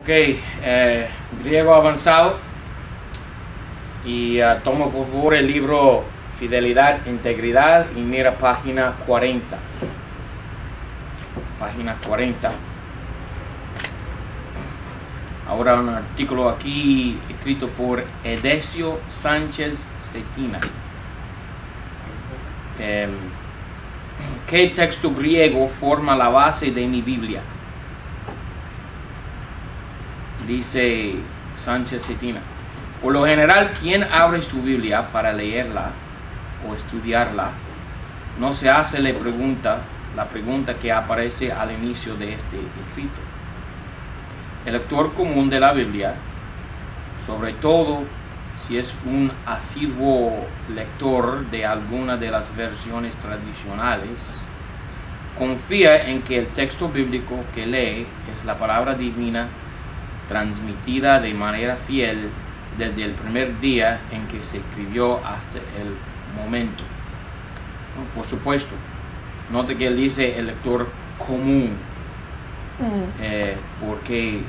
Ok, griego avanzado y toma por favor el libro Fidelidad, Integridad y mira página 40. Página 40. Ahora un artículo aquí escrito por Edesio Sánchez Cetina. ¿Qué texto griego forma la base de mi Biblia? Dice Sánchez Cetina. Por lo general, quien abre su Biblia para leerla o estudiarla, no se hace la pregunta que aparece al inicio de este escrito. El lector común de la Biblia, sobre todo si es un asiduo lector de alguna de las versiones tradicionales, confía en que el texto bíblico que lee es la palabra divina transmitida de manera fiel desde el primer día en que se escribió hasta el momento. Por supuesto, note que él dice el lector común, porque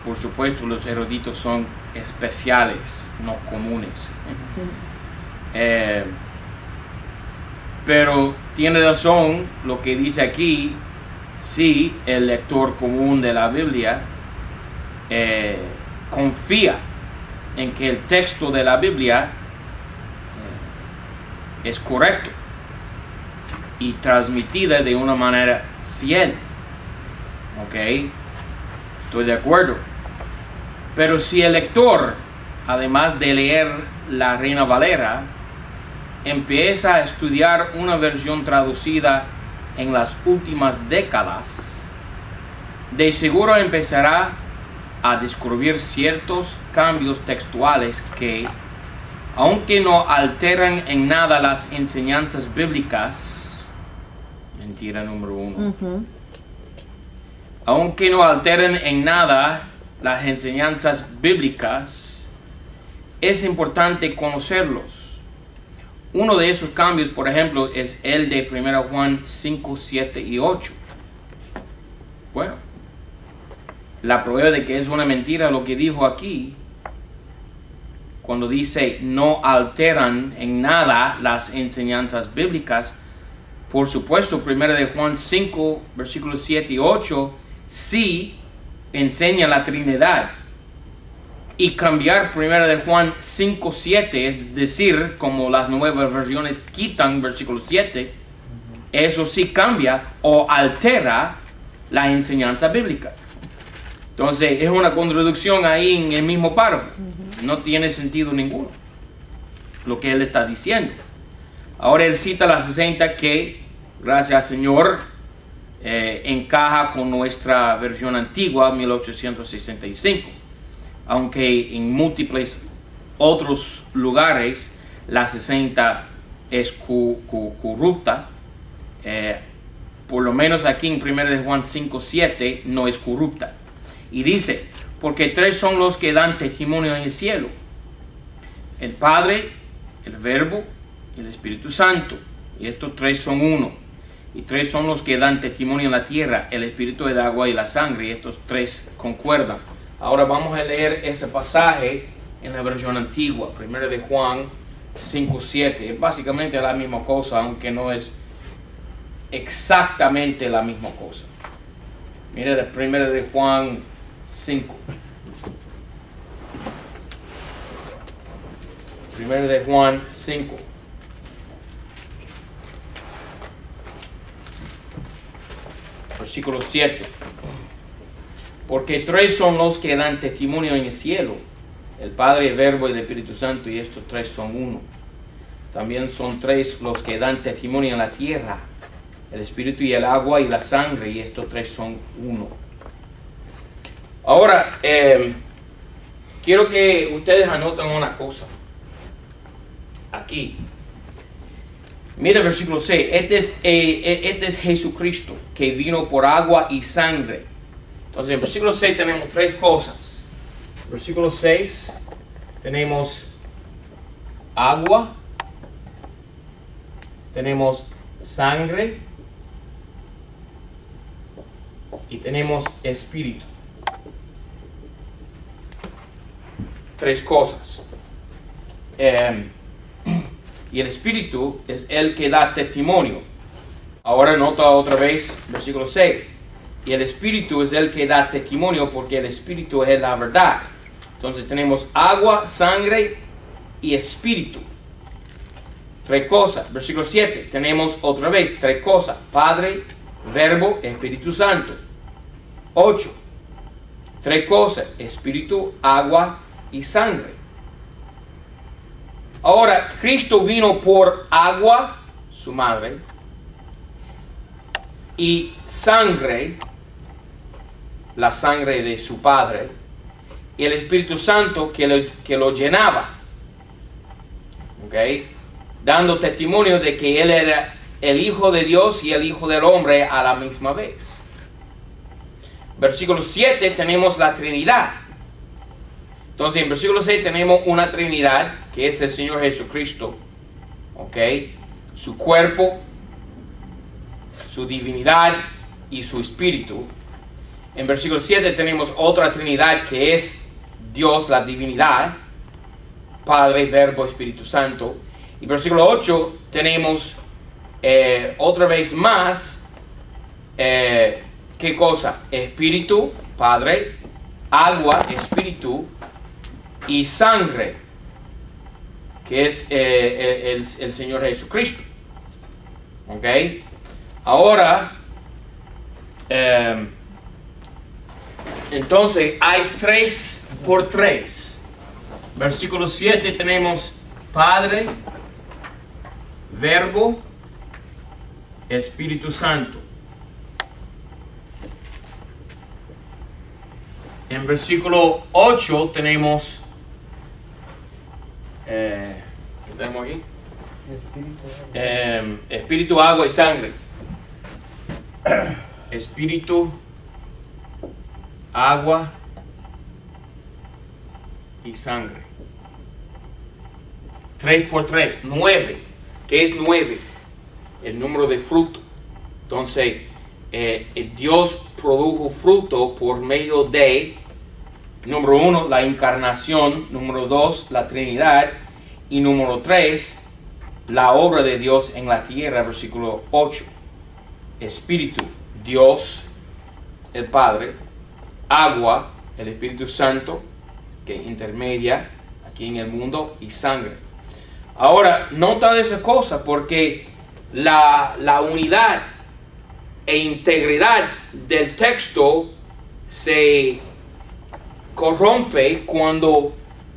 por supuesto los eruditos son especiales, no comunes. Pero tiene razón lo que dice aquí. Si el lector común de la Biblia confía en que el texto de la Biblia es correcto y transmitida de una manera fiel. Ok, estoy de acuerdo. Pero si el lector, además de leer la Reina Valera, empieza a estudiar una versión traducida en las últimas décadas, de seguro empezará a descubrir ciertos cambios textuales que, aunque no alteran en nada las enseñanzas bíblicas, mentira número uno, aunque no alteran en nada las enseñanzas bíblicas, es importante conocerlos. Uno de esos cambios, por ejemplo, es el de 1 Juan 5, 7 y 8. Bueno, la prueba de que es una mentira lo que dijo aquí, cuando dice no alteran en nada las enseñanzas bíblicas, por supuesto, 1 Juan 5, versículos 7 y 8, sí enseña la Trinidad. Y cambiar 1 Juan 5, 7, es decir, como las nuevas versiones quitan versículo 7, eso sí cambia o altera la enseñanza bíblica. Entonces es una contradicción ahí en el mismo párrafo. No tiene sentido ninguno lo que él está diciendo. Ahora él cita la 60 que, gracias al Señor, encaja con nuestra versión antigua, 1865. Aunque en múltiples otros lugares la 60 es corrupta, por lo menos aquí en 1 Juan 5, 7 no es corrupta. Y dice, porque tres son los que dan testimonio en el cielo: el Padre, el Verbo y el Espíritu Santo. Y estos tres son uno. Y tres son los que dan testimonio en la tierra: el Espíritu, el agua y la sangre. Y estos tres concuerdan. Ahora vamos a leer ese pasaje en la versión antigua, 1 de Juan 5, 7. Es básicamente la misma cosa, aunque no es exactamente la misma cosa. Mira de 1 de Juan 5. 1 de Juan 5. Versículo 7. Porque tres son los que dan testimonio en el cielo: el Padre, el Verbo y el Espíritu Santo, y estos tres son uno. También son tres los que dan testimonio en la tierra: el Espíritu y el agua y la sangre, y estos tres son uno. Ahora, quiero que ustedes anoten una cosa aquí. Mira el versículo 6. Este es Jesucristo, que vino por agua y sangre. Entonces, en el versículo 6 tenemos tres cosas. En el versículo 6 tenemos agua, tenemos sangre y tenemos espíritu. tres cosas. Y el Espíritu es el que da testimonio. Ahora nota otra vez versículo 6. Y el Espíritu es el que da testimonio porque el Espíritu es la verdad. Entonces tenemos agua, sangre y Espíritu. Tres cosas. Versículo 7. Tenemos otra vez tres cosas. Padre, Verbo, Espíritu Santo. 8. Tres cosas. Espíritu, agua y sangre. Ahora, Cristo vino por agua, su madre, y sangre, la sangre de su padre, y el Espíritu Santo que lo llenaba. ¿Ok? Dando testimonio de que Él era el Hijo de Dios y el Hijo del hombre a la misma vez. Versículo 7 tenemos la Trinidad. Entonces en versículo 6 tenemos una Trinidad que es el Señor Jesucristo. ¿Ok? Su cuerpo, su divinidad y su espíritu. En versículo 7 tenemos otra Trinidad que es Dios, la divinidad, Padre, Verbo, Espíritu Santo. Y versículo 8 tenemos otra vez más, ¿qué cosa? Espíritu, Padre, agua, Espíritu y sangre, que es el Señor Jesucristo. ¿Ok? Ahora, entonces hay 3 por 3. Versículo 7 tenemos Padre, Verbo, Espíritu Santo. En versículo 8 tenemos, ¿qué tenemos aquí? Espíritu, agua y sangre. Espíritu, agua y sangre. 3 por 3, 9. ¿Qué es 9? El número de fruto. Entonces, Dios produjo fruto por medio de, número 1, la encarnación, número 2, la Trinidad, y número 3, la obra de Dios en la tierra, versículo 8. Espíritu, Dios, el Padre, agua, el Espíritu Santo, que intermedia aquí en el mundo, y sangre. Ahora, nota esa cosa, porque la unidad e integridad del texto se corrompe cuando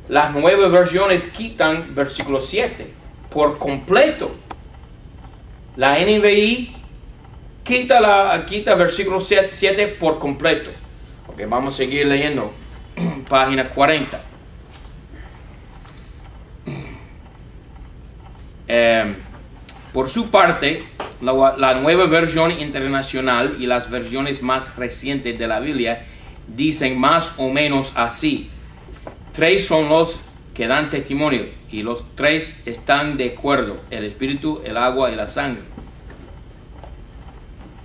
las nuevas versiones quitan versículo 7 por completo. La NBI quita versículo 7 por completo. Ok, vamos a seguir leyendo. Página 40. Por su parte, la nueva versión internacional y las versiones más recientes de la Biblia dicen más o menos así: 3 son los que dan testimonio y los 3 están de acuerdo: el espíritu, el agua y la sangre.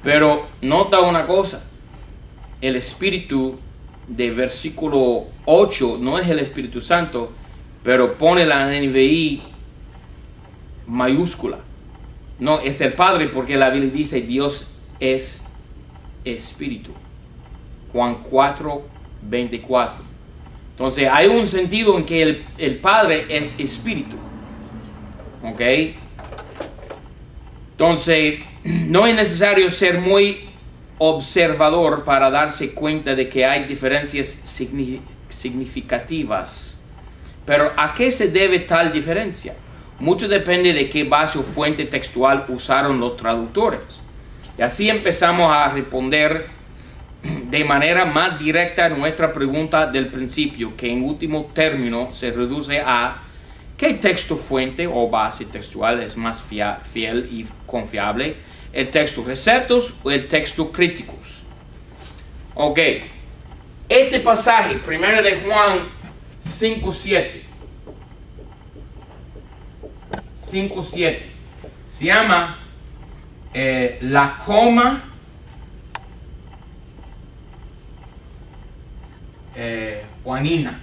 Pero nota una cosa: el espíritu de versículo 8 no es el Espíritu Santo, pero pone la NBI mayúscula. No, es el Padre, porque la Biblia dice Dios es espíritu. Juan 4, 24. Entonces hay un sentido en que el Padre es espíritu. ¿Ok? Entonces no es necesario ser muy observador para darse cuenta de que hay diferencias significativas. Pero ¿a qué se debe tal diferencia? Mucho depende de qué base o fuente textual usaron los traductores. Y así empezamos a responder de manera más directa a nuestra pregunta del principio, que en último término se reduce a ¿qué texto fuente o base textual es más fiel y confiable? ¿El texto Receptus o el texto Críticos? Ok, este pasaje, 1 de Juan 5:7, se llama la coma juanina.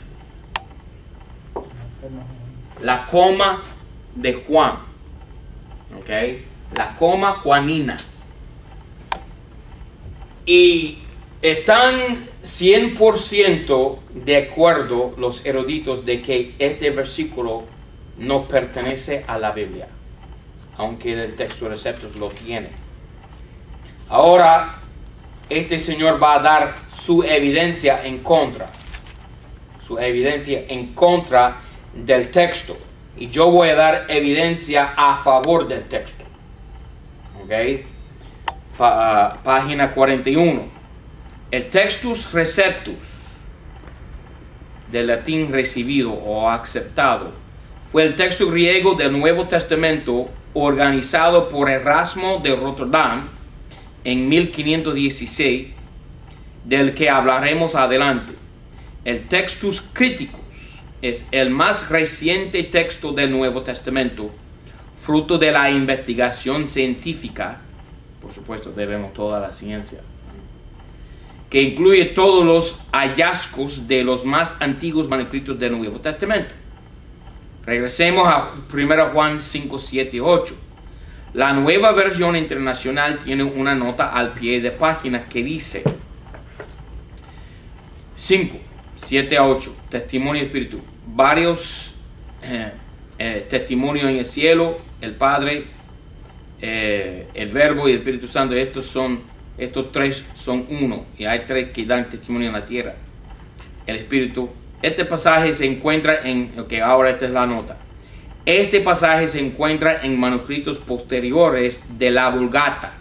La coma de Juan. ¿Ok? La coma juanina. Y están 100% de acuerdo los eruditos de que este versículo no pertenece a la Biblia, aunque el texto de Receptos lo tiene. Ahora, este señor va a dar su evidencia en contra. Su evidencia en contra del texto. Y yo voy a dar evidencia a favor del texto. ¿Ok? Página 41. El textus receptus, del latín recibido o aceptado, fue el texto griego del Nuevo Testamento organizado por Erasmo de Rotterdam en 1516, del que hablaremos adelante. El Textus Criticus es el más reciente texto del Nuevo Testamento, fruto de la investigación científica, por supuesto debemos toda la ciencia, que incluye todos los hallazgos de los más antiguos manuscritos del Nuevo Testamento. Regresemos a 1 Juan 5, 7 y 8. La Nueva Versión Internacional tiene una nota al pie de página que dice 5, 7 a 8, testimonio y espíritu. Varios testimonios en el cielo, el Padre, el Verbo y el Espíritu Santo. Estos tres son uno, y hay tres que dan testimonio en la tierra. El Espíritu. Este pasaje se encuentra en... Ok, ahora esta es la nota. Este pasaje se encuentra en manuscritos posteriores de la Vulgata,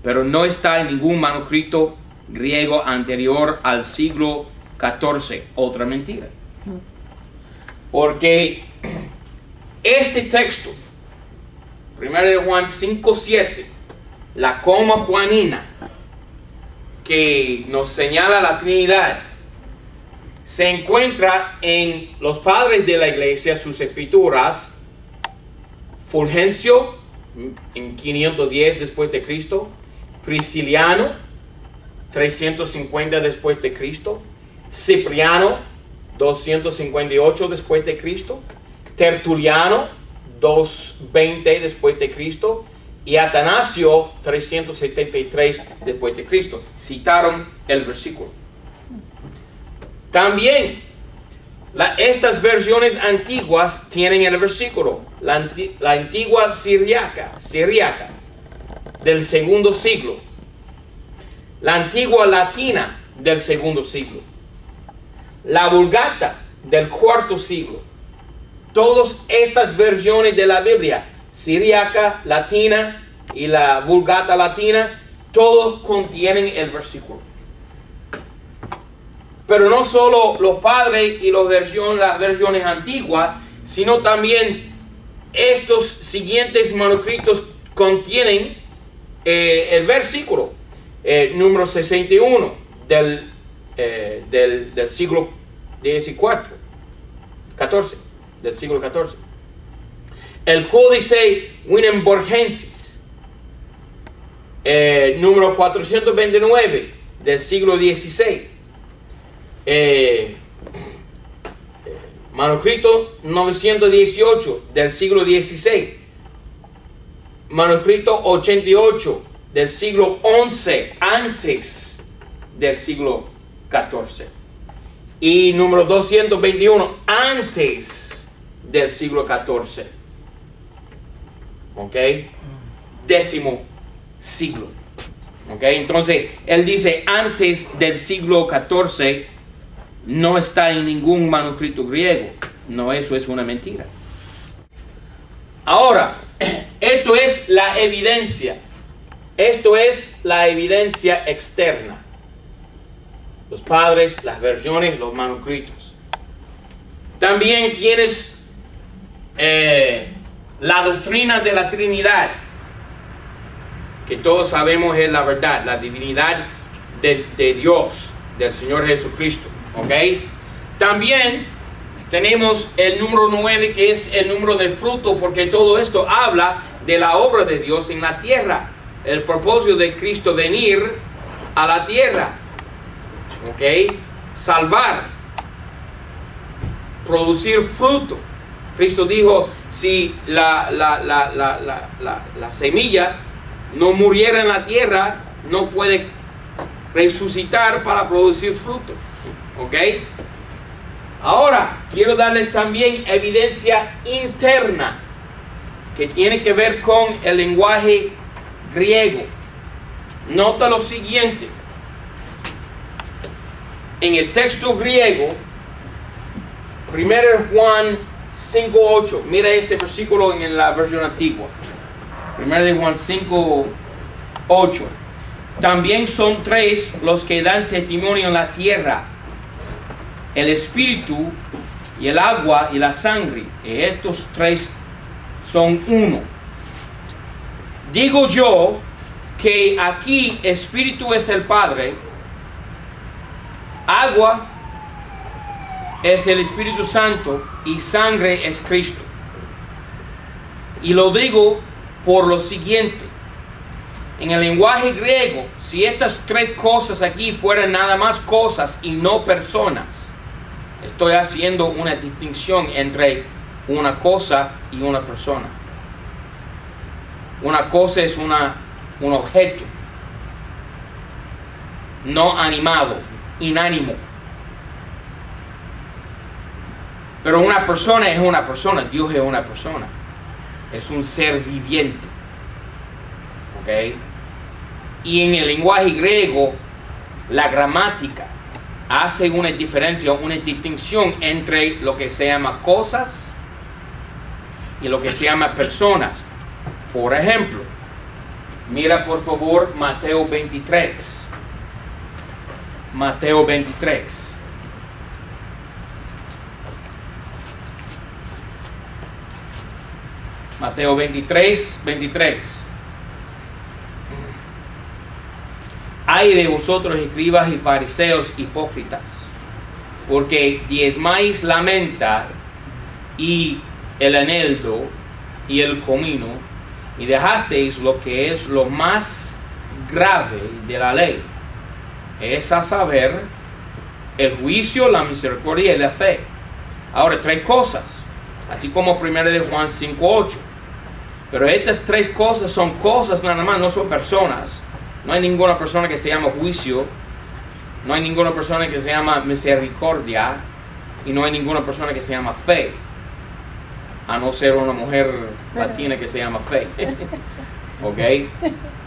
pero no está en ningún manuscrito griego anterior al siglo XIV. Otra mentira. Porque este texto, 1 Juan 5:7, la coma juanina, que nos señala la Trinidad, se encuentra en los padres de la iglesia, sus escrituras. Fulgencio en 510 después de Cristo, Prisciliano 350 después de Cristo, Cipriano 258 después de Cristo, Tertuliano 220 después de Cristo y Atanasio 373 después de Cristo. Citaron el versículo. También estas versiones antiguas tienen el versículo. La antigua siriaca del segundo siglo, la antigua latina del segundo siglo, la Vulgata del cuarto siglo. Todas estas versiones de la Biblia, siriaca, latina y la Vulgata latina, todos contienen el versículo. Pero no solo los padres y las versiones antiguas, sino también estos siguientes manuscritos contienen el versículo número 61 del siglo XIV, del siglo XIV. El Códice Wittenborgensis, número 429 del siglo XVI. Manuscrito 918 del siglo XVI, manuscrito 88 del siglo XI antes del siglo XIV y número 221 antes del siglo XIV. ¿Ok? 10º siglo. ¿Ok? Entonces él dice antes del siglo XIV. No está en ningún manuscrito griego. No, eso es una mentira. Ahora, esto es la evidencia. Esto es la evidencia externa. Los padres, las versiones, los manuscritos. También tienes la doctrina de la Trinidad, que todos sabemos es la verdad, la divinidad de Dios, del Señor Jesucristo. ¿Ok? También tenemos el número 9, que es el número de fruto, porque todo esto habla de la obra de Dios en la tierra, el propósito de Cristo venir a la tierra. ¿Ok? Salvar. producir fruto. Cristo dijo, si la semilla no muriera en la tierra, no puede resucitar para producir fruto. ¿Ok? Ahora, quiero darles también evidencia interna que tiene que ver con el lenguaje griego. Nota lo siguiente. En el texto griego, 1 Juan 5:8, mira ese versículo en la versión antigua. 1 Juan 5:8. También son tres los que dan testimonio en la tierra: el espíritu y el agua y la sangre. Y estos tres son uno. Digo yo que aquí espíritu es el Padre, agua es el Espíritu Santo y sangre es Cristo. Y lo digo por lo siguiente. En el lenguaje griego, si estas tres cosas aquí fueran nada más cosas y no personas, estoy haciendo una distinción entre una cosa y una persona. Una cosa es un objeto no animado, inánimo. Pero una persona es una persona. Dios es una persona. Es un ser viviente. ¿Ok? Y en el lenguaje griego, la gramática hace una diferencia, una distinción entre lo que se llama cosas y lo que se llama personas. Por ejemplo, mira por favor Mateo 23. Mateo 23. Mateo 23, 23. Ay de vosotros, escribas y fariseos hipócritas, porque diezmáis la menta y el eneldo y el comino, y dejasteis lo que es lo más grave de la ley, es a saber, el juicio, la misericordia y la fe. Ahora, tres cosas, así como 1 de Juan 5:8. Pero estas tres cosas son cosas nada más, no son personas. No hay ninguna persona que se llama juicio, no hay ninguna persona que se llama misericordia, y no hay ninguna persona que se llama fe, a no ser una mujer latina que se llama fe. ¿Ok?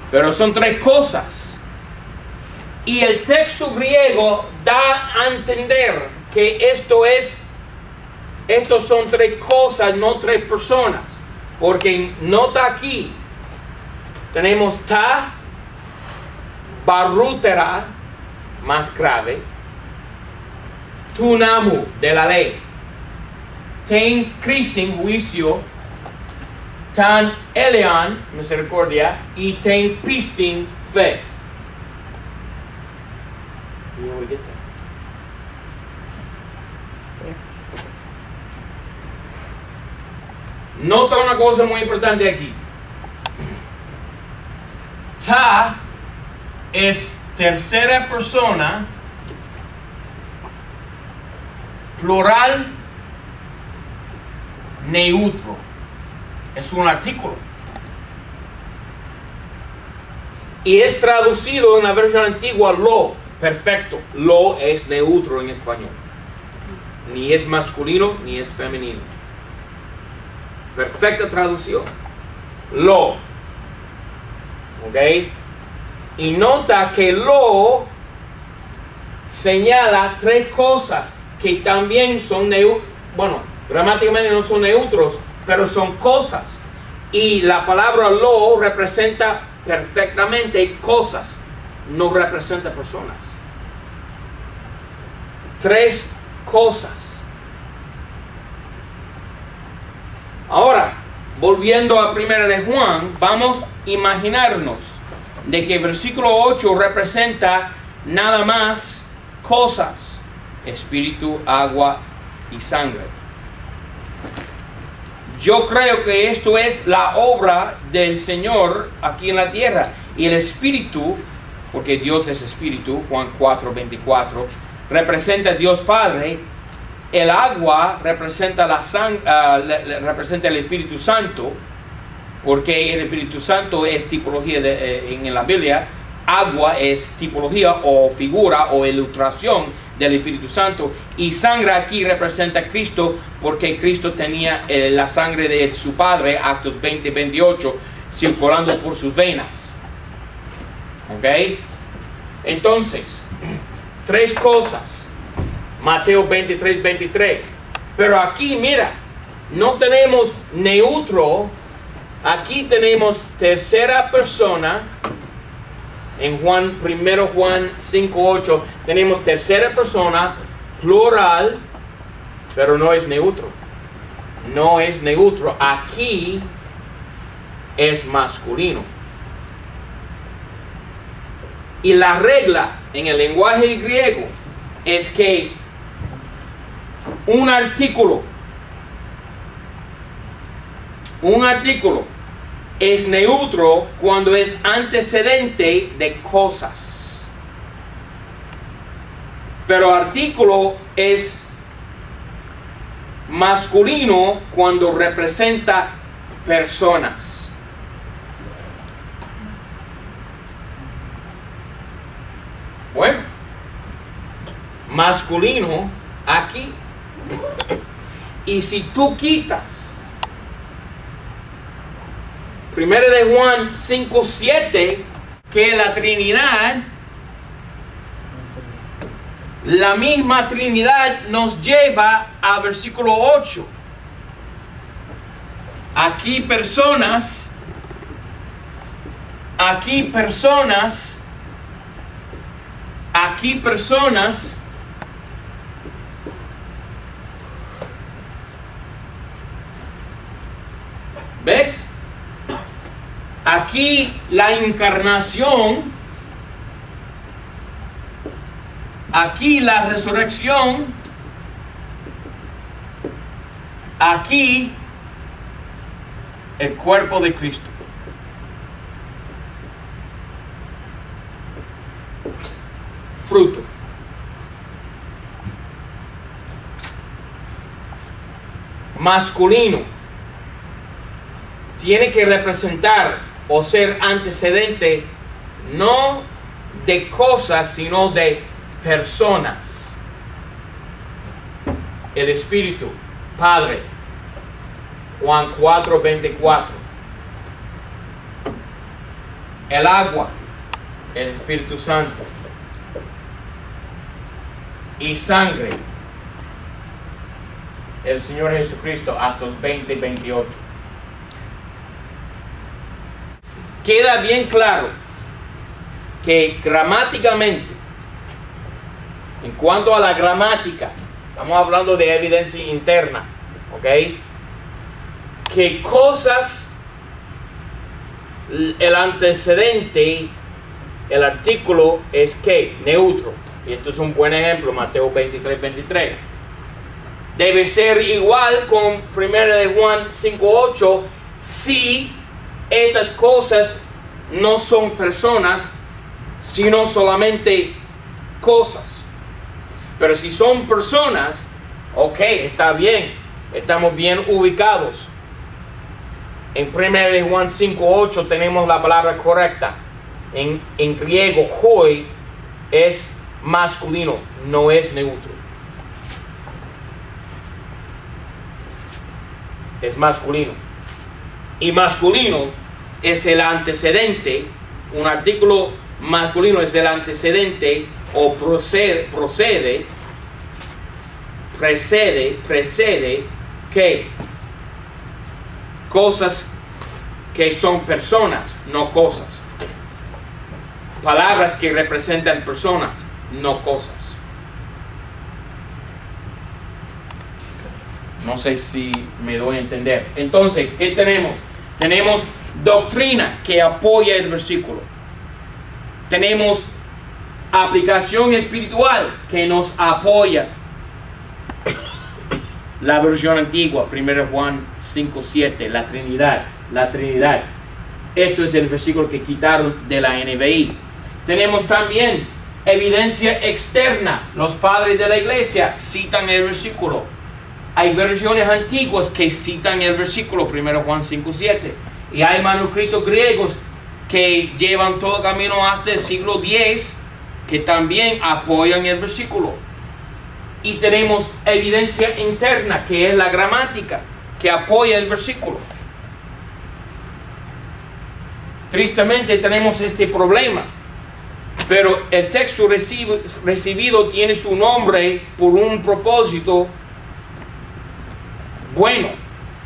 Pero son tres cosas. Y el texto griego da a entender que estos son tres cosas, no tres personas. Porque nota aquí, tenemos ta, barrútera, más grave, tunamu, de la ley, ten crisin, juicio, tan elean, misericordia, y ten pistin, fe. Nota una cosa muy importante aquí. Ta es tercera persona, plural, neutro. Es un artículo. Y es traducido en la versión antigua lo, perfecto. Lo es neutro en español. Ni es masculino ni es femenino. Perfecta traducción. Lo. ¿Ok? Y nota que lo señala tres cosas que también son bueno, gramáticamente no son neutros, pero son cosas. Y la palabra lo representa perfectamente cosas, no representa personas. Tres cosas. Ahora, volviendo a 1 de Juan, vamos a imaginarnos de que el versículo 8 representa nada más cosas: espíritu, agua y sangre. Yo creo que esto es la obra del Señor aquí en la tierra. Y el espíritu, porque Dios es espíritu, Juan 4:24, representa a Dios Padre. El agua representa representa el Espíritu Santo, porque el Espíritu Santo es tipología en la Biblia. Agua es tipología o figura o ilustración del Espíritu Santo, y sangre aquí representa a Cristo, porque Cristo tenía la sangre de su Padre, Actos 20-28, circulando por sus venas. ¿Ok? Entonces, tres cosas. Mateo 23-23. Pero aquí, mira, no tenemos neutro. Aquí tenemos tercera persona. En 1 Juan 5:8 tenemos tercera persona, plural, pero no es neutro. No es neutro. Aquí es masculino. Y la regla en el lenguaje griego es que un artículo es neutro cuando es antecedente de cosas. Pero artículo es masculino cuando representa personas. Bueno, masculino aquí. Y si tú quitas 1 de Juan 5:7, que la Trinidad, la misma Trinidad nos lleva a versículo 8. Aquí personas, ¿ves? Aquí la encarnación, aquí la resurrección, aquí el cuerpo de Cristo. Fruto. Masculino. Tiene que representar o ser antecedente no de cosas, sino de personas. El Espíritu, Padre, Juan 4:24. El agua, el Espíritu Santo. Y sangre, el Señor Jesucristo, Actos 20:28. Queda bien claro que gramáticamente, en cuanto a la gramática, estamos hablando de evidencia interna, ¿ok? Que cosas, el antecedente, el artículo es que neutro. Y esto es un buen ejemplo, Mateo 23:23. Debe ser igual con 1 de Juan 5:8 si estas cosas no son personas, sino solamente cosas. Pero si son personas, ok, está bien, estamos bien ubicados. En 1 de Juan 5:8 tenemos la palabra correcta. En griego, hoi es masculino, no es neutro. Es masculino. Y masculino es el antecedente. Un artículo masculino es el antecedente o precede que cosas que son personas, no cosas. Palabras que representan personas, no cosas. No sé si me doy a entender. Entonces, ¿qué tenemos? Tenemos doctrina que apoya el versículo. Tenemos aplicación espiritual que nos apoya. La versión antigua, 1 Juan 5:7, la Trinidad. Esto es el versículo que quitaron de la NBI. Tenemos también Evidencia externa. Los padres de la iglesia citan el versículo. Hay versiones antiguas que citan el versículo, 1 Juan 5:7. Y hay manuscritos griegos que llevan todo camino hasta el siglo X, que también apoyan el versículo. Y tenemos evidencia interna, que es la gramática, que apoya el versículo. Tristemente tenemos este problema, pero el texto recibido tiene su nombre por un propósito bueno.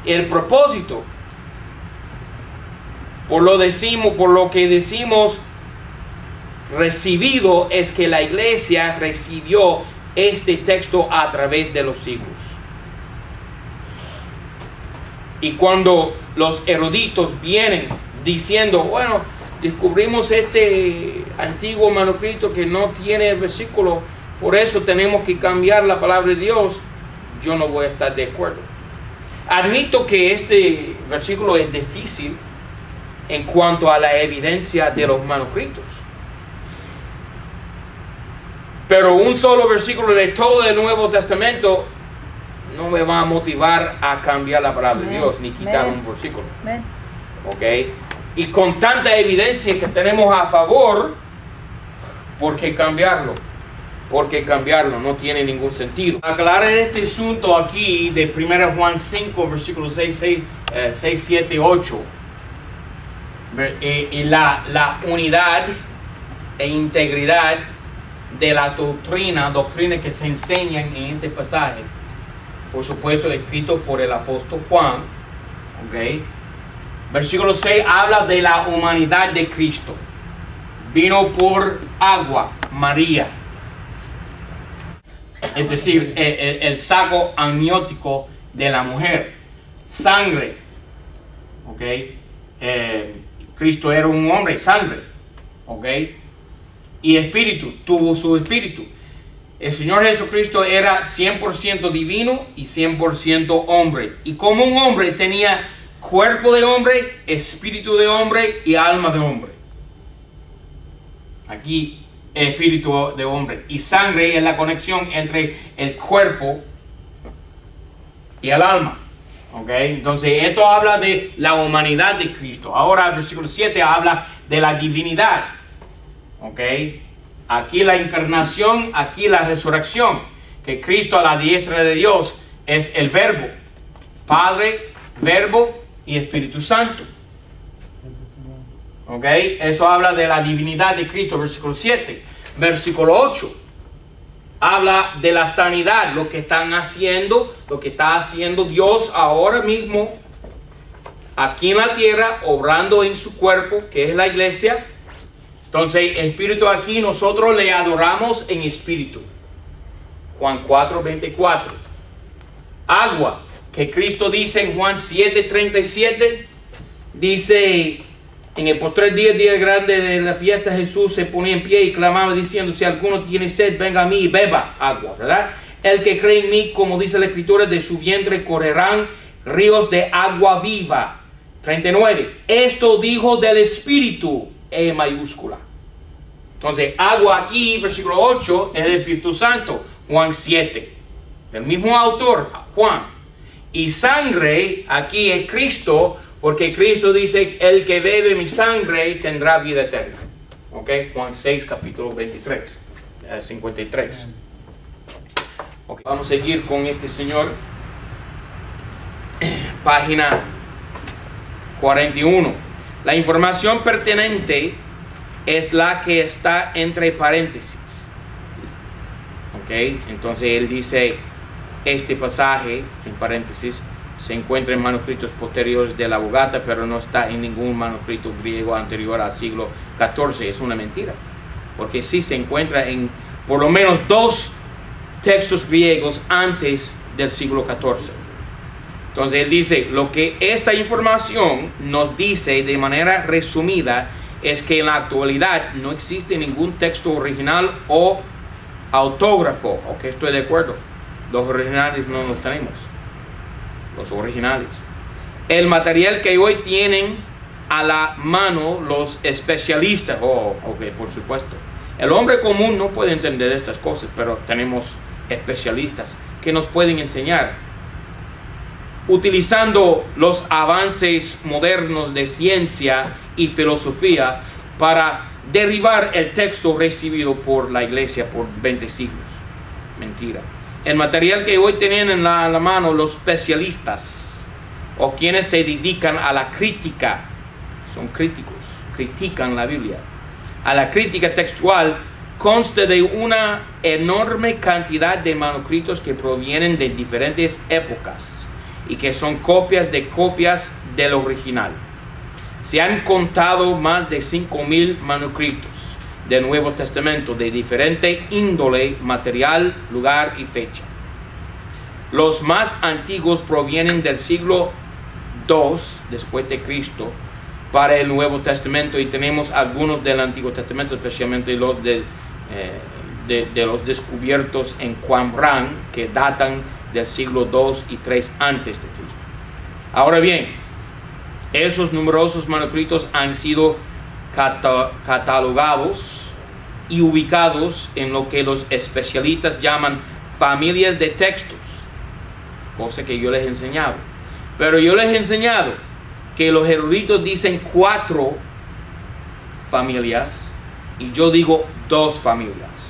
El propósito, por lo que decimos recibido, es que la iglesia recibió este texto a través de los siglos. Y cuando los eruditos vienen diciendo, bueno, descubrimos este antiguo manuscrito que no tiene el versículo, por eso tenemos que cambiar la palabra de Dios, yo no voy a estar de acuerdo. Admito que este versículo es difícil en cuanto a la evidencia de los manuscritos. Pero un solo versículo de todo el Nuevo Testamento no me va a motivar a cambiar la palabra de Dios, ni quitar un versículo. ¿Ok? Y con tanta evidencia que tenemos a favor, ¿por qué cambiarlo? Porque cambiarlo no tiene ningún sentido. Aclarar este asunto aquí de 1 Juan 5, versículos 6, 7, 8. Y la unidad e integridad de la doctrina que se enseña en este pasaje. Por supuesto, escrito por el apóstol Juan. ¿Ok? Versículo 6 habla de la humanidad de Cristo. Vino por agua, María. Es decir, el saco amniótico de la mujer. Sangre. ¿Ok? Cristo era un hombre, sangre. ¿Ok? Y espíritu, tuvo su espíritu. El Señor Jesucristo era 100% divino y 100% hombre. Y como un hombre tenía cuerpo de hombre, espíritu de hombre y alma de hombre. Aquí espíritu de hombre. Y sangre es la conexión entre el cuerpo y el alma. ¿Ok? Entonces esto habla de la humanidad de Cristo. Ahora el versículo 7 habla de la divinidad. ¿Ok? Aquí la encarnación, aquí la resurrección. Que Cristo a la diestra de Dios es el verbo. Padre, verbo y Espíritu Santo. ¿Ok? Eso habla de la divinidad de Cristo, versículo 7. Versículo 8. Habla de la sanidad, lo que están haciendo, lo que está haciendo Dios ahora mismo aquí en la tierra, obrando en su cuerpo, que es la iglesia. Entonces, espíritu aquí, nosotros le adoramos en espíritu. Juan 4:24. Agua, que Cristo dice en Juan 7:37, dice, en el postrer día grande de la fiesta, Jesús se ponía en pie y clamaba diciendo, si alguno tiene sed, venga a mí y beba agua, ¿verdad? El que cree en mí, como dice la Escritura, de su vientre correrán ríos de agua viva. 39. Esto dijo del Espíritu, E mayúscula. Entonces, agua aquí, versículo 8, es el Espíritu Santo. Juan 7. Del mismo autor, Juan. Y sangre, aquí es Cristo, porque Cristo dice, el que bebe mi sangre tendrá vida eterna. ¿Ok? Juan 6, capítulo 23, 53. Okay. Vamos a seguir con este señor. Página 41. La información pertinente es la que está entre paréntesis. ¿Ok? Entonces él dice, este pasaje, en paréntesis, se encuentra en manuscritos posteriores de la Vulgata, pero no está en ningún manuscrito griego anterior al siglo XIV. Es una mentira, porque sí se encuentra en por lo menos 2 textos griegos antes del siglo XIV. Entonces él dice, lo que esta información nos dice de manera resumida es que en la actualidad no existe ningún texto original o autógrafo. Ok, estoy de acuerdo. Los originales no los tenemos. Los originales. El material que hoy tienen a la mano los especialistas, ok, por supuesto, El hombre común no puede entender estas cosas, pero tenemos especialistas que nos pueden enseñar, utilizando los avances modernos de ciencia y filosofía para derribar el texto recibido por la iglesia por 20 siglos. Mentira. El material que hoy tienen en la mano los especialistas o quienes se dedican a la crítica, son críticos, critican la Biblia. A la crítica textual consta de una enorme cantidad de manuscritos que provienen de diferentes épocas y que son copias del original. Se han contado más de 5.000 manuscritos del Nuevo Testamento de diferente índole, material, lugar y fecha. Los más antiguos provienen del siglo II después de Cristo para el Nuevo Testamento, y tenemos algunos del Antiguo Testamento, especialmente los de los descubiertos en Qumran, que datan del siglo II y III antes de Cristo. Ahora bien, esos numerosos manuscritos han sido catalogados y ubicados en lo que los especialistas llaman familias de textos, cosa que yo les he enseñado. Pero yo les he enseñado que los eruditos dicen 4 familias y yo digo 2 familias.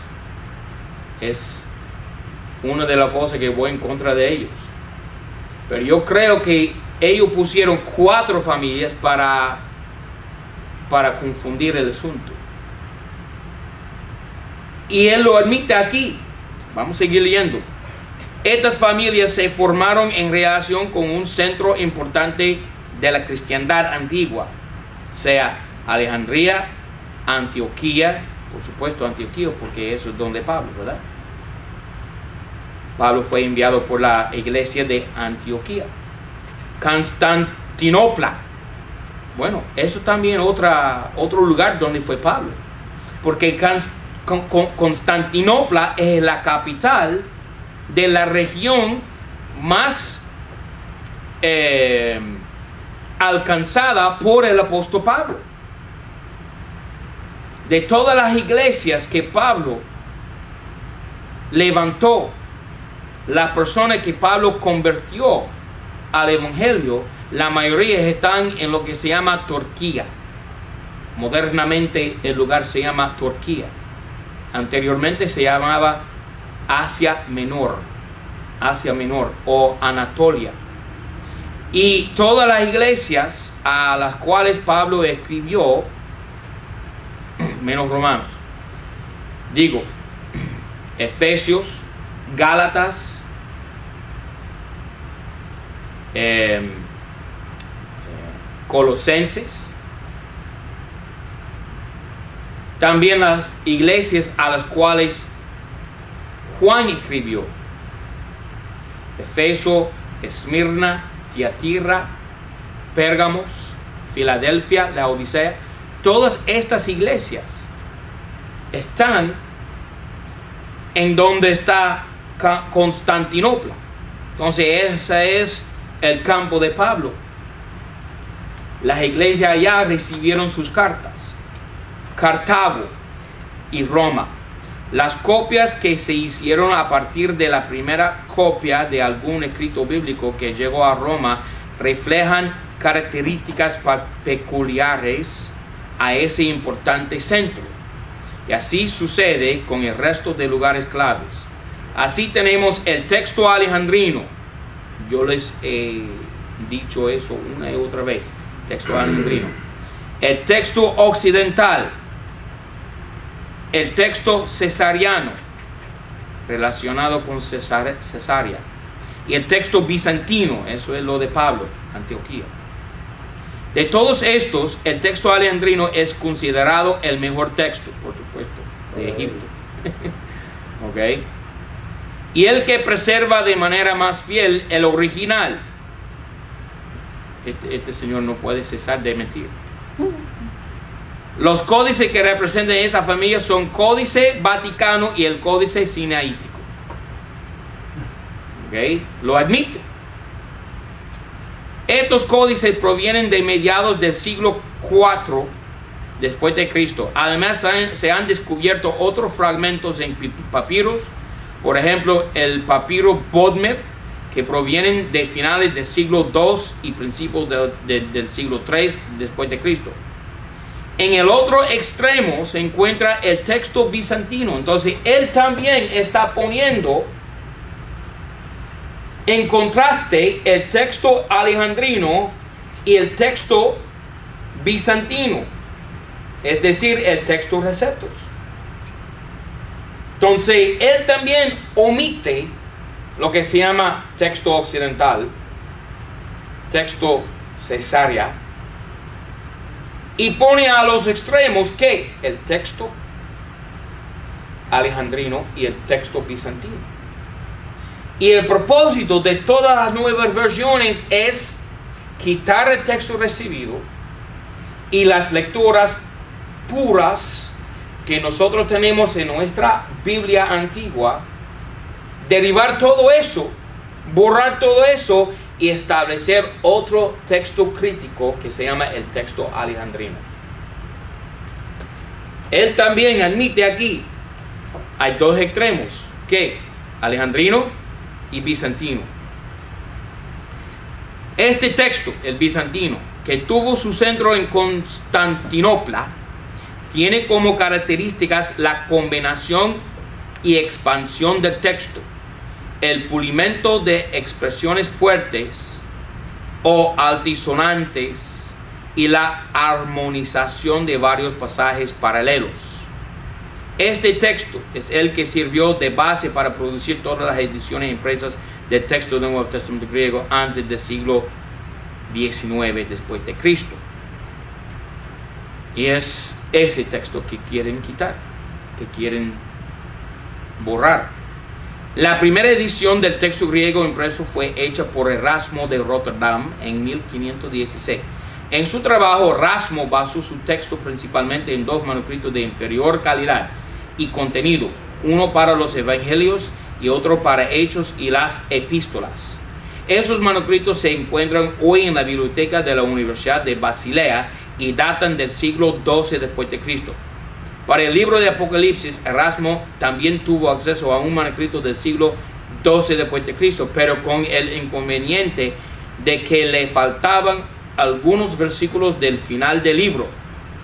Es una de las cosas que voy en contra de ellos. Pero yo creo que ellos pusieron 4 familias para confundir el asunto. Y él lo admite aquí. Vamos a seguir leyendo. Estas familias se formaron en relación con un centro importante de la cristiandad antigua, sea Alejandría, Antioquía, por supuesto Antioquía, porque eso es donde Pablo, ¿verdad? Pablo fue enviado por la iglesia de Antioquía. Constantinopla, bueno, eso también otro lugar donde fue Pablo, porque Constantinopla es la capital de la región más alcanzada por el apóstol Pablo. De todas las iglesias que Pablo levantó, la persona que Pablo convirtió al evangelio, la mayoría están en lo que se llama Turquía. Modernamente el lugar se llama Turquía. Anteriormente se llamaba Asia Menor o Anatolia. Y todas las iglesias a las cuales Pablo escribió, menos Romanos, digo, Efesios, Gálatas, Colosenses, también las iglesias a las cuales Juan escribió, Efeso, Esmirna, Tiatira, Pérgamos, Filadelfia, Laodicea. Todas estas iglesias están en donde está Constantinopla. Entonces ese es el campo de Pablo. Las iglesias allá recibieron sus cartas. Cartago y Roma. Las copias que se hicieron a partir de la primera copia de algún escrito bíblico que llegó a Roma reflejan características peculiares a ese importante centro. Y así sucede con el resto de lugares claves. Así tenemos el texto alejandrino. Yo les he dicho eso una y otra vez. Texto alejandrino. El texto occidental. El texto cesariano, relacionado con Cesarea. Y el texto bizantino, eso es lo de Pablo, Antioquía. De todos estos, el texto alejandrino es considerado el mejor texto, por supuesto, de Egipto. ¿Ok? Y el que preserva de manera más fiel el original. Este señor no puede cesar de mentir. Los códices que representan esa familia son Códice Vaticano y el Códice Sinaítico. ¿Ok? Lo admite. Estos códices provienen de mediados del siglo IV después de Cristo. Además, se han descubierto otros fragmentos en papiros, por ejemplo, el papiro Bodmer, que provienen de finales del siglo II y principios del siglo III después de Cristo. En el otro extremo se encuentra el texto bizantino. Entonces, él también está poniendo en contraste el texto alejandrino y el texto bizantino, es decir, el texto Receptus. Entonces, él también omite lo que se llama texto occidental, texto Cesarea, y pone a los extremos que el texto alejandrino y el texto bizantino. Y el propósito de todas las nuevas versiones es quitar el texto recibido y las lecturas puras que nosotros tenemos en nuestra Biblia antigua, derivar todo eso, borrar todo eso y establecer otro texto crítico que se llama el texto alejandrino. Él también admite aquí, hay dos extremos, que alejandrino y bizantino. Este texto, el bizantino, que tuvo su centro en Constantinopla, tiene como características la combinación y expansión del texto, el pulimento de expresiones fuertes o altisonantes y la armonización de varios pasajes paralelos. Este texto es el que sirvió de base para producir todas las ediciones impresas del texto del Nuevo Testamento griego antes del siglo XIX después de Cristo. Y es ese texto que quieren quitar, que quieren borrar. La primera edición del texto griego impreso fue hecha por Erasmo de Rotterdam en 1516. En su trabajo, Erasmo basó su texto principalmente en dos manuscritos de inferior calidad y contenido, uno para los evangelios y otro para Hechos y las epístolas. Esos manuscritos se encuentran hoy en la biblioteca de la Universidad de Basilea y datan del siglo XII después de Cristo. Para el libro de Apocalipsis, Erasmo también tuvo acceso a un manuscrito del siglo XII después de Cristo, pero con el inconveniente de que le faltaban algunos versículos del final del libro,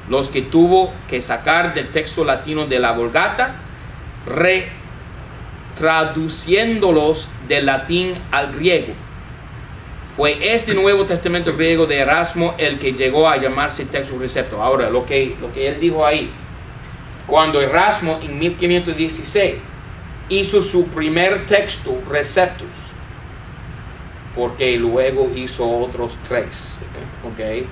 los que tuvo que sacar del texto latino de la Vulgata, traduciéndolos del latín al griego. Fue este Nuevo Testamento griego de Erasmo el que llegó a llamarse texto Receptus. Ahora, lo que él dijo ahí, cuando Erasmo en 1516 hizo su primer texto Receptus, porque luego hizo otros tres, ¿ok?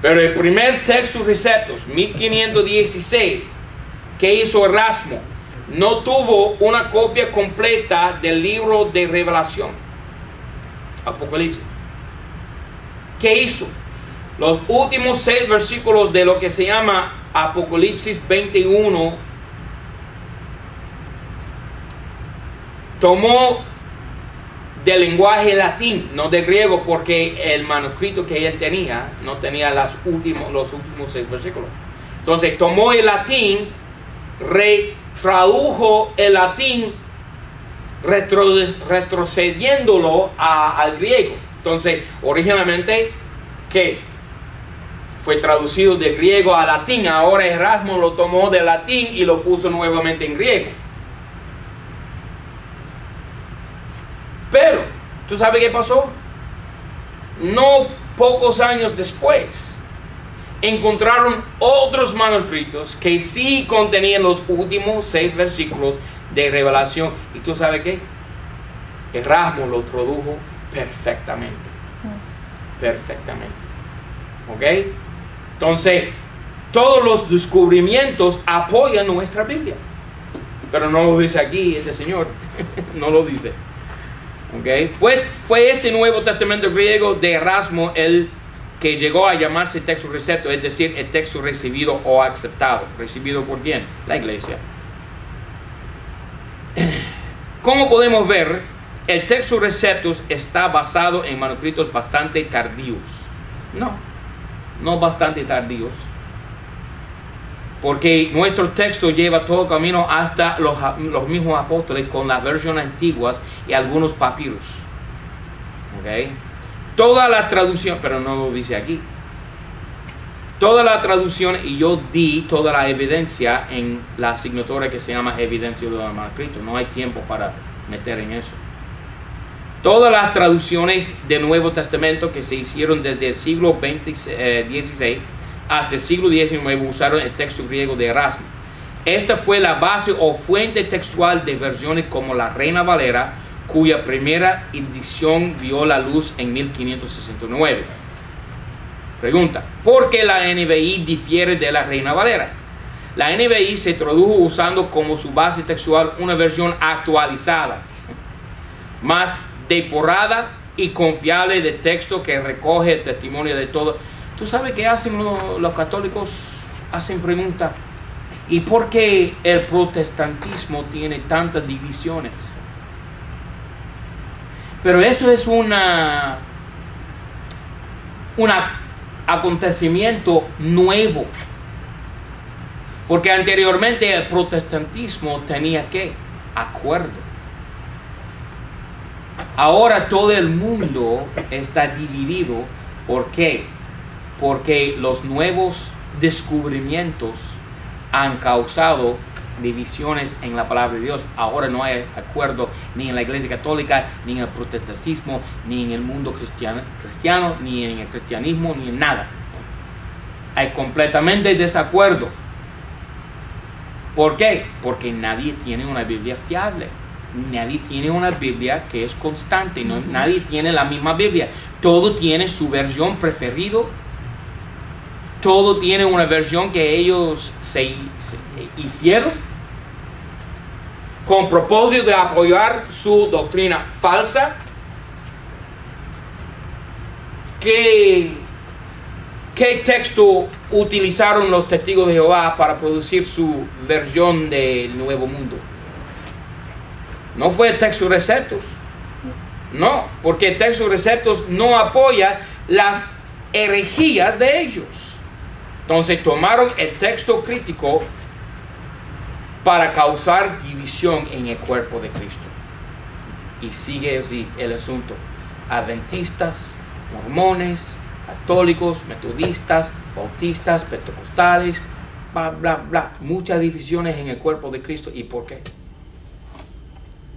Pero el primer texto Receptus, 1516, que hizo Erasmo, no tuvo una copia completa del libro de Revelación, Apocalipsis. ¿Qué hizo? Los últimos 6 versículos de lo que se llama Apocalipsis 21 tomó del lenguaje latín, no de griego, porque el manuscrito que él tenía no tenía los últimos 6 versículos. Entonces tomó el latín, tradujo el latín, retrocediéndolo al griego. Entonces, originalmente, ¿qué? Fue traducido de griego a latín. Ahora Erasmo lo tomó de latín y lo puso nuevamente en griego. Pero, ¿tú sabes qué pasó? No pocos años después, encontraron otros manuscritos que sí contenían los últimos 6 versículos de Revelación. ¿Y tú sabes qué? Erasmo lo tradujo perfectamente. Perfectamente. ¿Ok? Entonces, todos los descubrimientos apoyan nuestra Biblia. Pero no lo dice aquí este señor. No lo dice. ¿Ok? Fue este Nuevo Testamento griego de Erasmo el que llegó a llamarse texto recepto, es decir, el texto recibido o aceptado. ¿Recibido por quién? La iglesia. Como podemos ver, el texto receptus está basado en manuscritos bastante tardíos. No. no bastante tardíos, porque nuestro texto lleva todo camino hasta los mismos apóstoles con las versiones antiguas y algunos papiros. ¿Okay? Toda la traducción, pero no lo dice aquí. Toda la traducción, y yo di toda la evidencia en la asignatura que se llama Evidencia de los Manuscritos. No hay tiempo para meter en eso. Todas las traducciones del Nuevo Testamento que se hicieron desde el siglo XVI hasta el siglo XIX usaron el texto griego de Erasmo. Esta fue la base o fuente textual de versiones como la Reina Valera, cuya primera edición vio la luz en 1569. Pregunta: ¿por qué la NBI difiere de la Reina Valera? La NBI se tradujo usando como su base textual una versión actualizada, más depurada y confiable de texto que recoge el testimonio de todo. ¿Tú sabes qué hacen los católicos? Hacen pregunta: ¿y por qué el protestantismo tiene tantas divisiones? Pero eso es un acontecimiento nuevo, porque anteriormente el protestantismo tenía ¿qué? Acuerdo. Ahora todo el mundo está dividido. ¿Por qué? Porque los nuevos descubrimientos han causado divisiones en la palabra de Dios. Ahora no hay acuerdo ni en la Iglesia Católica, ni en el protestantismo, ni en el mundo cristiano, ni en el cristianismo, ni en nada. Hay completamente desacuerdo. ¿Por qué? Porque nadie tiene una Biblia fiable. Nadie tiene una Biblia que es constante. Nadie tiene la misma Biblia. Todo tiene su versión preferida. Todo tiene una versión que ellos se hicieron con propósito de apoyar su doctrina falsa. ¿Qué texto utilizaron los testigos de Jehová para producir su versión del Nuevo Mundo? No fue el texto Receptus. No, porque el texto Receptus no apoya las herejías de ellos. Entonces tomaron el texto crítico para causar división en el cuerpo de Cristo. Y sigue así el asunto. Adventistas, mormones, católicos, metodistas, bautistas, pentecostales, bla, bla, bla. Muchas divisiones en el cuerpo de Cristo. ¿Y por qué?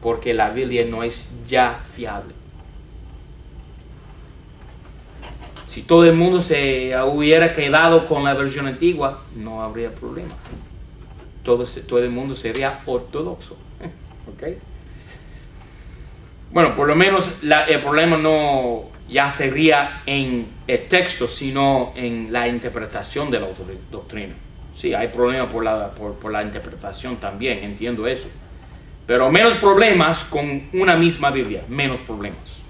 Porque la Biblia no es ya fiable. Si todo el mundo se hubiera quedado con la versión antigua, no habría problema. Todo el mundo sería ortodoxo. ¿Okay? Bueno, por lo menos el problema no ya sería en el texto, sino en la interpretación de la doctrina. Sí, hay problema por la interpretación también, entiendo eso. Pero menos problemas con una misma Biblia, menos problemas.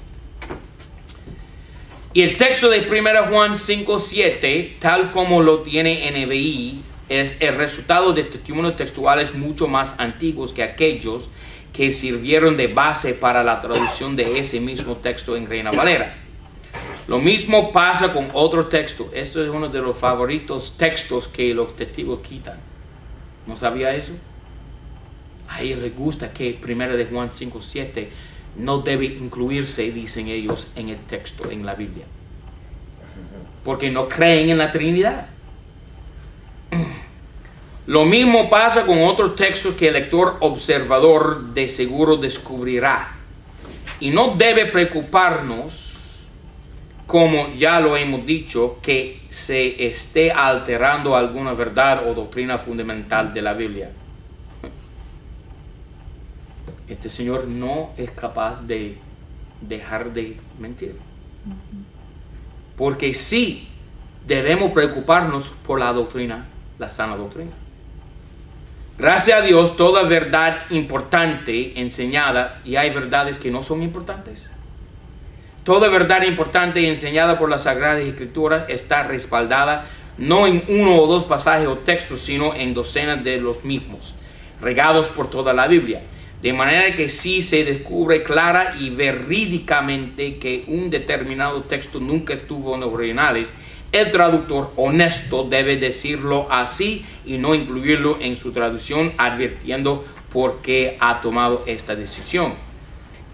Y el texto de 1 Juan 5:7, tal como lo tiene NBI, es el resultado de testimonios textuales mucho más antiguos que aquellos que sirvieron de base para la traducción de ese mismo texto en Reina Valera. Lo mismo pasa con otro texto. Esto es uno de los favoritos textos que los testigos quitan. ¿No sabía eso? A ellos les gusta que 1 de Juan 5:7 no debe incluirse, dicen ellos, en el texto, en la Biblia. Porque no creen en la Trinidad. Lo mismo pasa con otros textos que el lector observador de seguro descubrirá. Y no debe preocuparnos, como ya lo hemos dicho, que se esté alterando alguna verdad o doctrina fundamental de la Biblia. Este Señor no es capaz de dejar de mentir. Porque sí debemos preocuparnos por la doctrina, la sana doctrina. Gracias a Dios, toda verdad importante enseñada, y hay verdades que no son importantes. Toda verdad importante enseñada por las Sagradas Escrituras está respaldada no en uno o dos pasajes o textos, sino en docenas de los mismos, regados por toda la Biblia. De manera que sí se descubre clara y verídicamente que un determinado texto nunca estuvo en los originales, el traductor honesto debe decirlo así y no incluirlo en su traducción, advirtiendo por qué ha tomado esta decisión.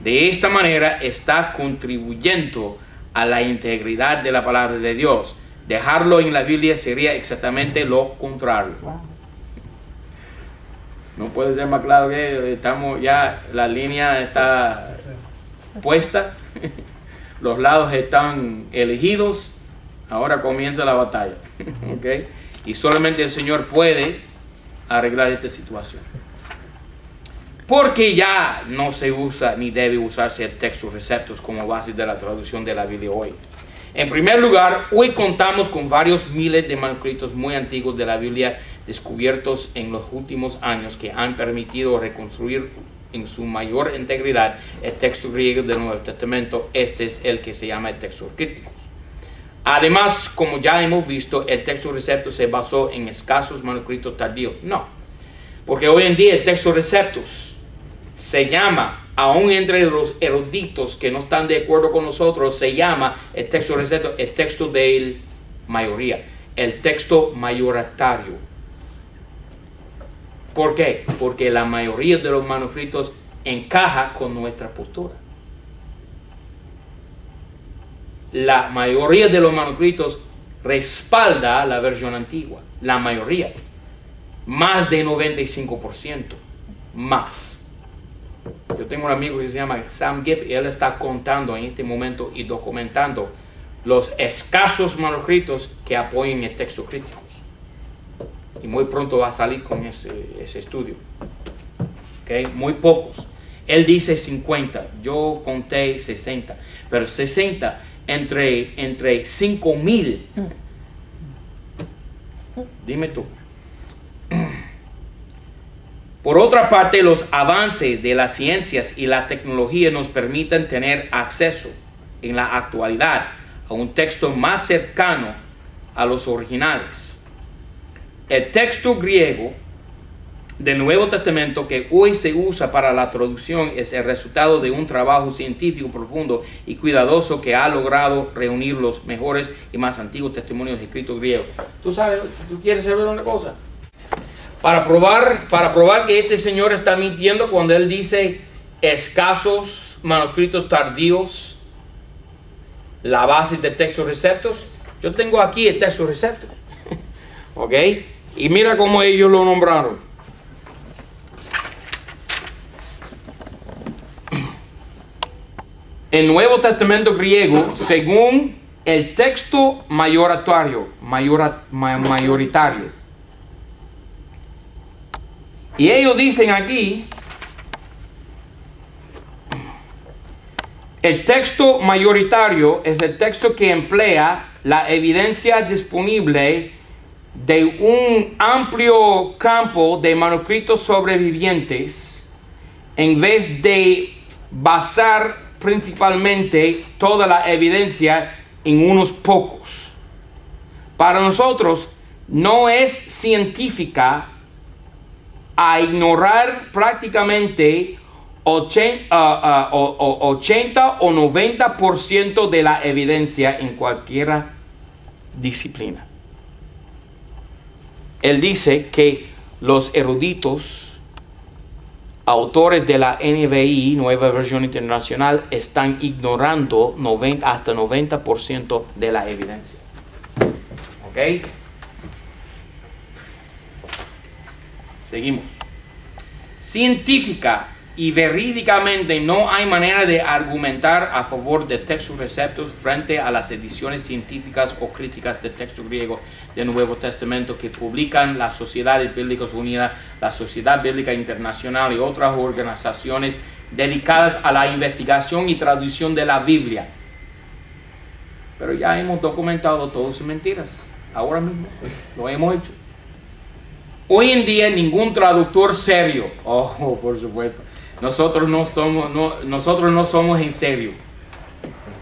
De esta manera está contribuyendo a la integridad de la palabra de Dios. Dejarlo en la Biblia sería exactamente lo contrario. No puede ser más claro que estamos ya, la línea está puesta, los lados están elegidos, ahora comienza la batalla. ¿Okay? Y solamente el Señor puede arreglar esta situación. Porque ya no se usa ni debe usarse el texto receptos como base de la traducción de la Biblia hoy. En primer lugar, hoy contamos con varios miles de manuscritos muy antiguos de la Biblia descubiertos en los últimos años que han permitido reconstruir en su mayor integridad el texto griego del Nuevo Testamento. Este es el que se llama el texto críticos. Además, como ya hemos visto, el texto receptos se basó en escasos manuscritos tardíos. No, porque hoy en día el texto receptos se llama, aún entre los eruditos que no están de acuerdo con nosotros, se llama el texto receptos, el texto de mayoría, el texto mayoritario. ¿Por qué? Porque la mayoría de los manuscritos encaja con nuestra postura. La mayoría de los manuscritos respalda la versión antigua, la mayoría, más de 95%, más. Yo tengo un amigo que se llama Sam Gibb y él está contando en este momento y documentando los escasos manuscritos que apoyan el texto crítico. Y muy pronto va a salir con ese estudio. ¿Okay? Muy pocos. Él dice 50, yo conté 60, pero 60 entre 5,000. Dime tú. Por otra parte, los avances de las ciencias y la tecnología nos permiten tener acceso en la actualidad a un texto más cercano a los originales. El texto griego del Nuevo Testamento que hoy se usa para la traducción es el resultado de un trabajo científico profundo y cuidadoso que ha logrado reunir los mejores y más antiguos testimonios escritos griegos. ¿Tú sabes? ¿Tú quieres saber una cosa? Para probar que este señor está mintiendo cuando él dice escasos manuscritos tardíos, la base de textos receptos, yo tengo aquí el texto receptos. ¿Ok? Y mira cómo ellos lo nombraron. El Nuevo Testamento griego, según el texto mayoritario. Y ellos dicen aquí, el texto mayoritario es el texto que emplea la evidencia disponible de un amplio campo de manuscritos sobrevivientes en vez de basar principalmente toda la evidencia en unos pocos. Para nosotros no es científica a ignorar prácticamente 80 o 90% de la evidencia en cualquier disciplina. Él dice que los eruditos, autores de la NVI, Nueva Versión Internacional, están ignorando hasta 90% de la evidencia. ¿Ok? Seguimos. Científica y verídicamente no hay manera de argumentar a favor de textos receptos frente a las ediciones científicas o críticas de texto griego del Nuevo Testamento que publican las Sociedades Bíblicas Unidas, la Sociedad Bíblica Internacional y otras organizaciones dedicadas a la investigación y traducción de la Biblia. Pero ya hemos documentado todo sin mentiras. Ahora mismo lo hemos hecho. Hoy en día ningún traductor serio, por supuesto, nosotros no somos en serio,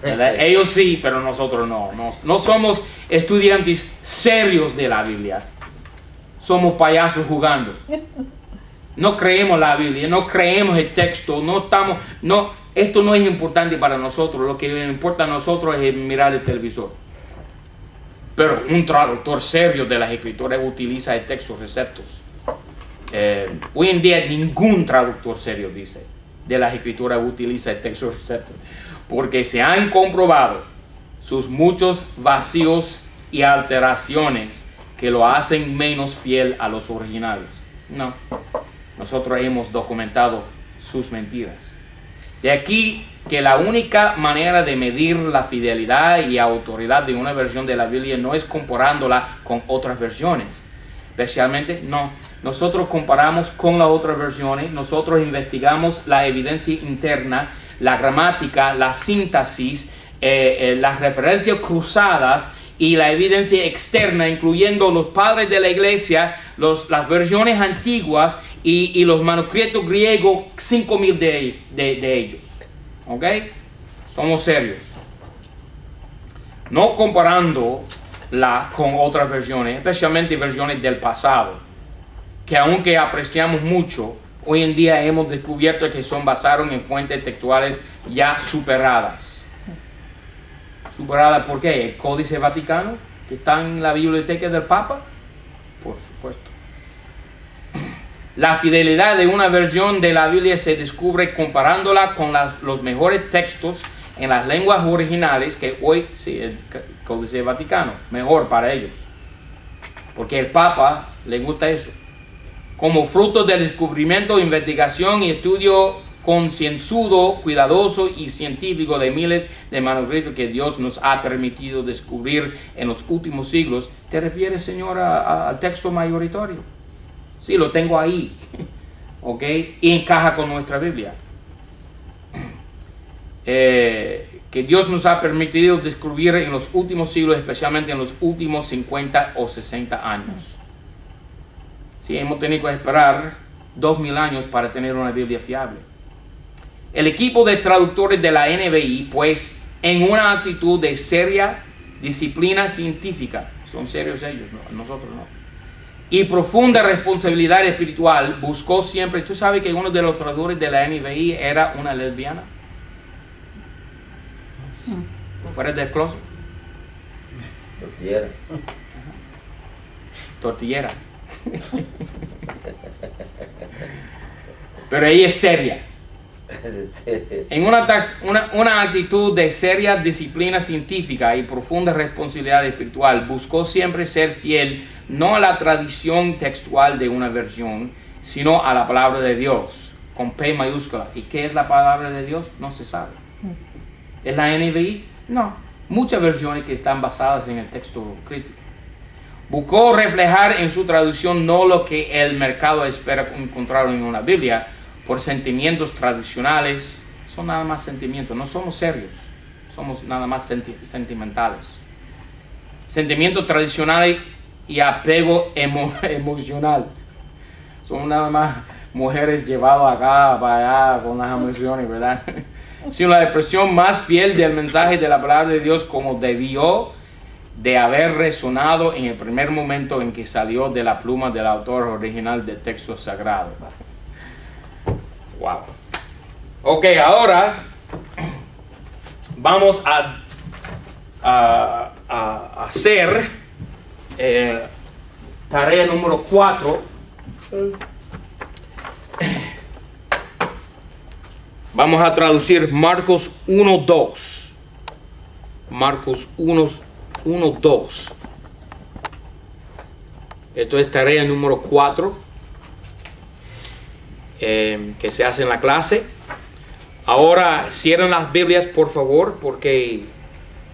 ¿verdad? Ellos sí, pero nosotros no somos estudiantes serios de la Biblia, somos payasos jugando. No creemos la Biblia, no creemos el texto, esto no es importante para nosotros. Lo que importa a nosotros es mirar el televisor. Pero un traductor serio de las escrituras utiliza el texto receptos. Hoy en día ningún traductor serio dice de las escrituras utiliza el texto receptos, porque se han comprobado sus muchos vacíos y alteraciones que lo hacen menos fiel a los originales. No, nosotros hemos documentado sus mentiras. De aquí que la única manera de medir la fidelidad y autoridad de una versión de la Biblia no es comparándola con otras versiones. Especialmente, no. Nosotros comparamos con las otras versiones, nosotros investigamos la evidencia interna, la gramática, la síntesis, las referencias cruzadas y la evidencia externa, incluyendo los padres de la iglesia, las versiones antiguas y los manuscritos griegos, 5,000 de ellos. ¿Ok? Somos serios. No comparándola con otras versiones, especialmente versiones del pasado, que aunque apreciamos mucho, hoy en día hemos descubierto que son basadas en fuentes textuales ya superadas. ¿Superada por qué? ¿El Códice Vaticano que está en la biblioteca del Papa? Por supuesto. La fidelidad de una versión de la Biblia se descubre comparándola con los mejores textos en las lenguas originales, que hoy, sí, el Códice Vaticano, mejor para ellos. Porque el Papa le gusta eso. Como fruto del descubrimiento, investigación y estudio concienzudo, cuidadoso y científico de miles de manuscritos que Dios nos ha permitido descubrir en los últimos siglos. ¿Te refieres, Señor, al texto mayoritario? Sí, lo tengo ahí. ¿Ok? Y encaja con nuestra Biblia. Que Dios nos ha permitido descubrir en los últimos siglos, especialmente en los últimos 50 o 60 años. Sí, hemos tenido que esperar 2000 años para tener una Biblia fiable. El equipo de traductores de la NBI, pues, en una actitud de seria disciplina científica, son serios ellos, no, nosotros no, y profunda responsabilidad espiritual, buscó siempre. ¿Tú sabes que uno de los traductores de la NBI era una lesbiana? ¿Fuera del closet? Tortillera. Tortillera. Pero ella es seria. En una actitud de seria disciplina científica y profunda responsabilidad espiritual, buscó siempre ser fiel no a la tradición textual de una versión, sino a la palabra de Dios, con P mayúscula. ¿Y qué es la palabra de Dios? No se sabe. ¿Es la NBI? No. Muchas versiones que están basadas en el texto crítico. Buscó reflejar en su traducción no lo que el mercado espera encontrar en una Biblia, por sentimientos tradicionales. Son nada más sentimientos, no somos serios, somos nada más sentimentales. Sentimientos tradicionales y apego emocional. Son nada más mujeres llevadas acá para allá con las emociones, ¿verdad? Sino la expresión más fiel del mensaje de la palabra de Dios, como debió de haber resonado en el primer momento en que salió de la pluma del autor original del texto sagrado. Wow. Ok, ahora vamos a hacer tarea número 4. Vamos a traducir Marcos 1:2. Marcos 1:2. Esto es tarea número 4. Que se hace en la clase. Ahora cierren las Biblias, por favor, porque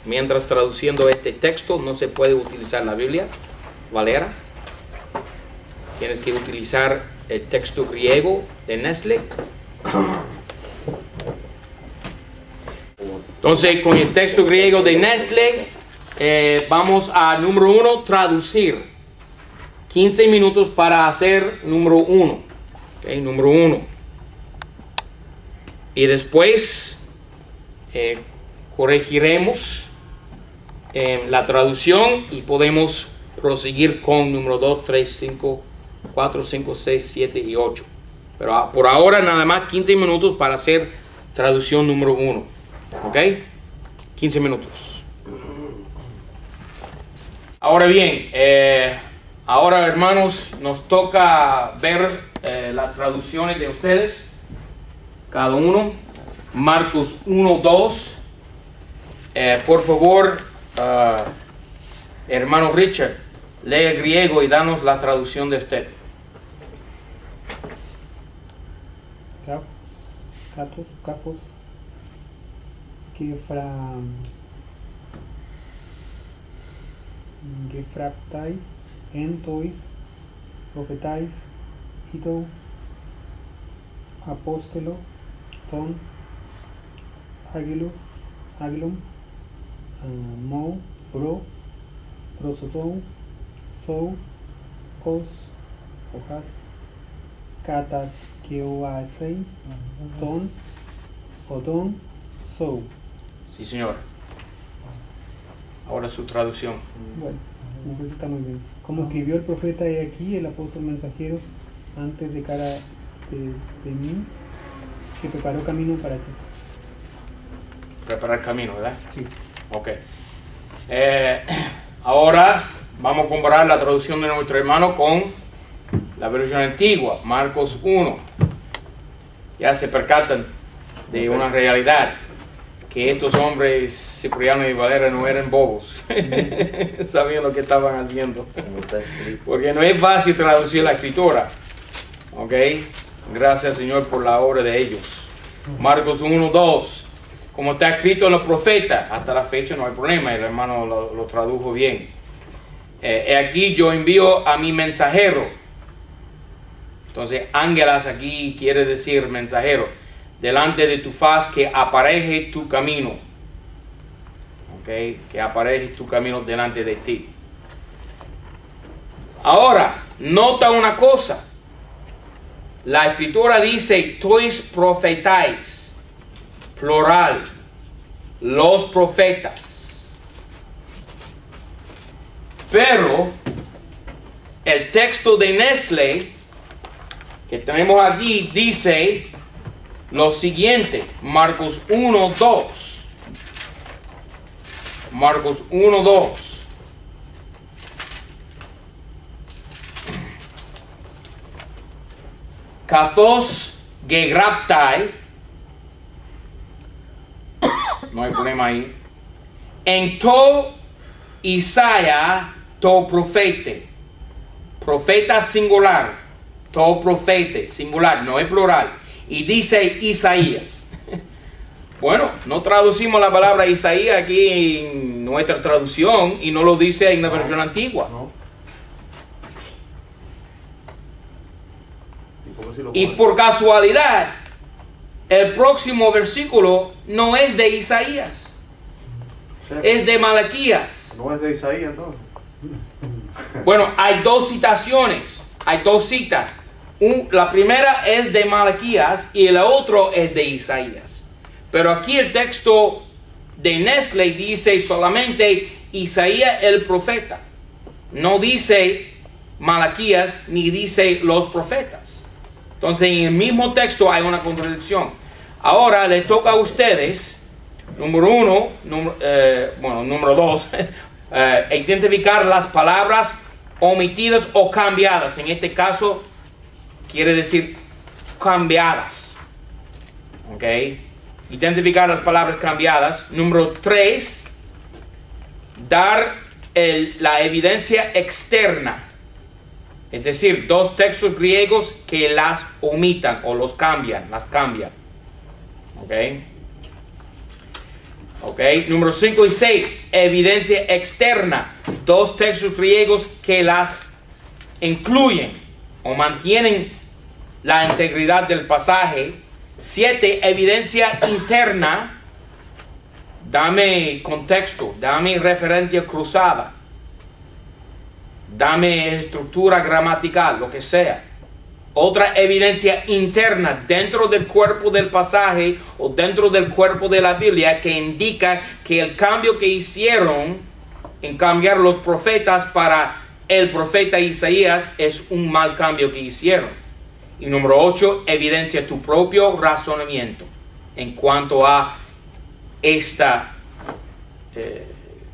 mientras traduciendo este texto no se puede utilizar la Biblia Valera. Tienes que utilizar el texto griego de Nestle. Entonces, con el texto griego de Nestle, vamos a número 1, traducir. 15 minutos para hacer número 1. Okay, número 1. Y después corregiremos la traducción y podemos proseguir con número 2, 3, 5, 4, 5, 6, 7 y 8. Pero por ahora nada más 15 minutos para hacer traducción número 1. ¿Ok? 15 minutos. Ahora bien, ahora hermanos, nos toca ver las traducciones de ustedes, cada uno. Marcos 1:2. Por favor, hermano Richard, lee el griego y danos la traducción de usted. Kafos, Gefraptai, Entois, Profetais, Ito, Apóstolo, Ton, Agilum, Mo, Pro, Prosoton, Sou, Os, Ojas, Katas, Keoasei, Ton, Odon, Sou. Sí, señor. Ahora su traducción. Bueno, no sé si está muy bien. Como escribió el profeta, he aquí el apóstol mensajero antes de cara de mí, que preparó camino para ti. Preparar camino, ¿verdad? Sí. Ok. Ahora vamos a comparar la traducción de nuestro hermano con la versión antigua, Marcos 1. Ya se percatan de una realidad, que estos hombres, Cipriano y Valera, no eran bobos, sabían lo que estaban haciendo, porque no es fácil traducir la escritura. Ok, gracias Señor por la obra de ellos. Marcos 1:2, como está escrito en los profetas, hasta la fecha no hay problema, el hermano lo tradujo bien. Aquí yo envío a mi mensajero. Entonces, ángelas aquí quiere decir mensajero. Delante de tu faz, que apareje tu camino. Ok, que apareje tu camino delante de ti. Ahora, nota una cosa. La escritura dice, tois profetais, plural, los profetas. Pero el texto de Nestle que tenemos aquí dice lo siguiente, Marcos 1:2. Marcos 1:2. Kathos gegraptai, no hay problema ahí, en to Isaia to profete, profeta singular, to profete singular, no es plural, y dice Isaías. Bueno, no traducimos la palabra Isaías aquí en nuestra traducción y no lo dice en la versión antigua. Y por casualidad, el próximo versículo no es de Isaías, es de Malaquías. No es de Isaías entonces. Bueno, hay dos citaciones, hay dos citas. La primera es de Malaquías y la otra es de Isaías. Pero aquí el texto de Nestle dice solamente Isaías el profeta. No dice Malaquías ni dice los profetas. Entonces en el mismo texto hay una contradicción. Ahora les toca a ustedes, número 2, identificar las palabras omitidas o cambiadas. En este caso quiere decir cambiadas. ¿Ok? Identificar las palabras cambiadas. Número 3, dar la evidencia externa. Es decir, dos textos griegos que las omitan o las cambian. ¿Ok? ¿Ok? Número 5 y 6, evidencia externa. Dos textos griegos que las incluyen o mantienen la integridad del pasaje. 7, evidencia interna. Dame contexto, dame referencia cruzada, dame estructura gramatical, lo que sea. Otra evidencia interna dentro del cuerpo del pasaje o dentro del cuerpo de la Biblia que indica que el cambio que hicieron en cambiar los profetas para el profeta Isaías es un mal cambio que hicieron. Y número 8, evidencia tu propio razonamiento en cuanto a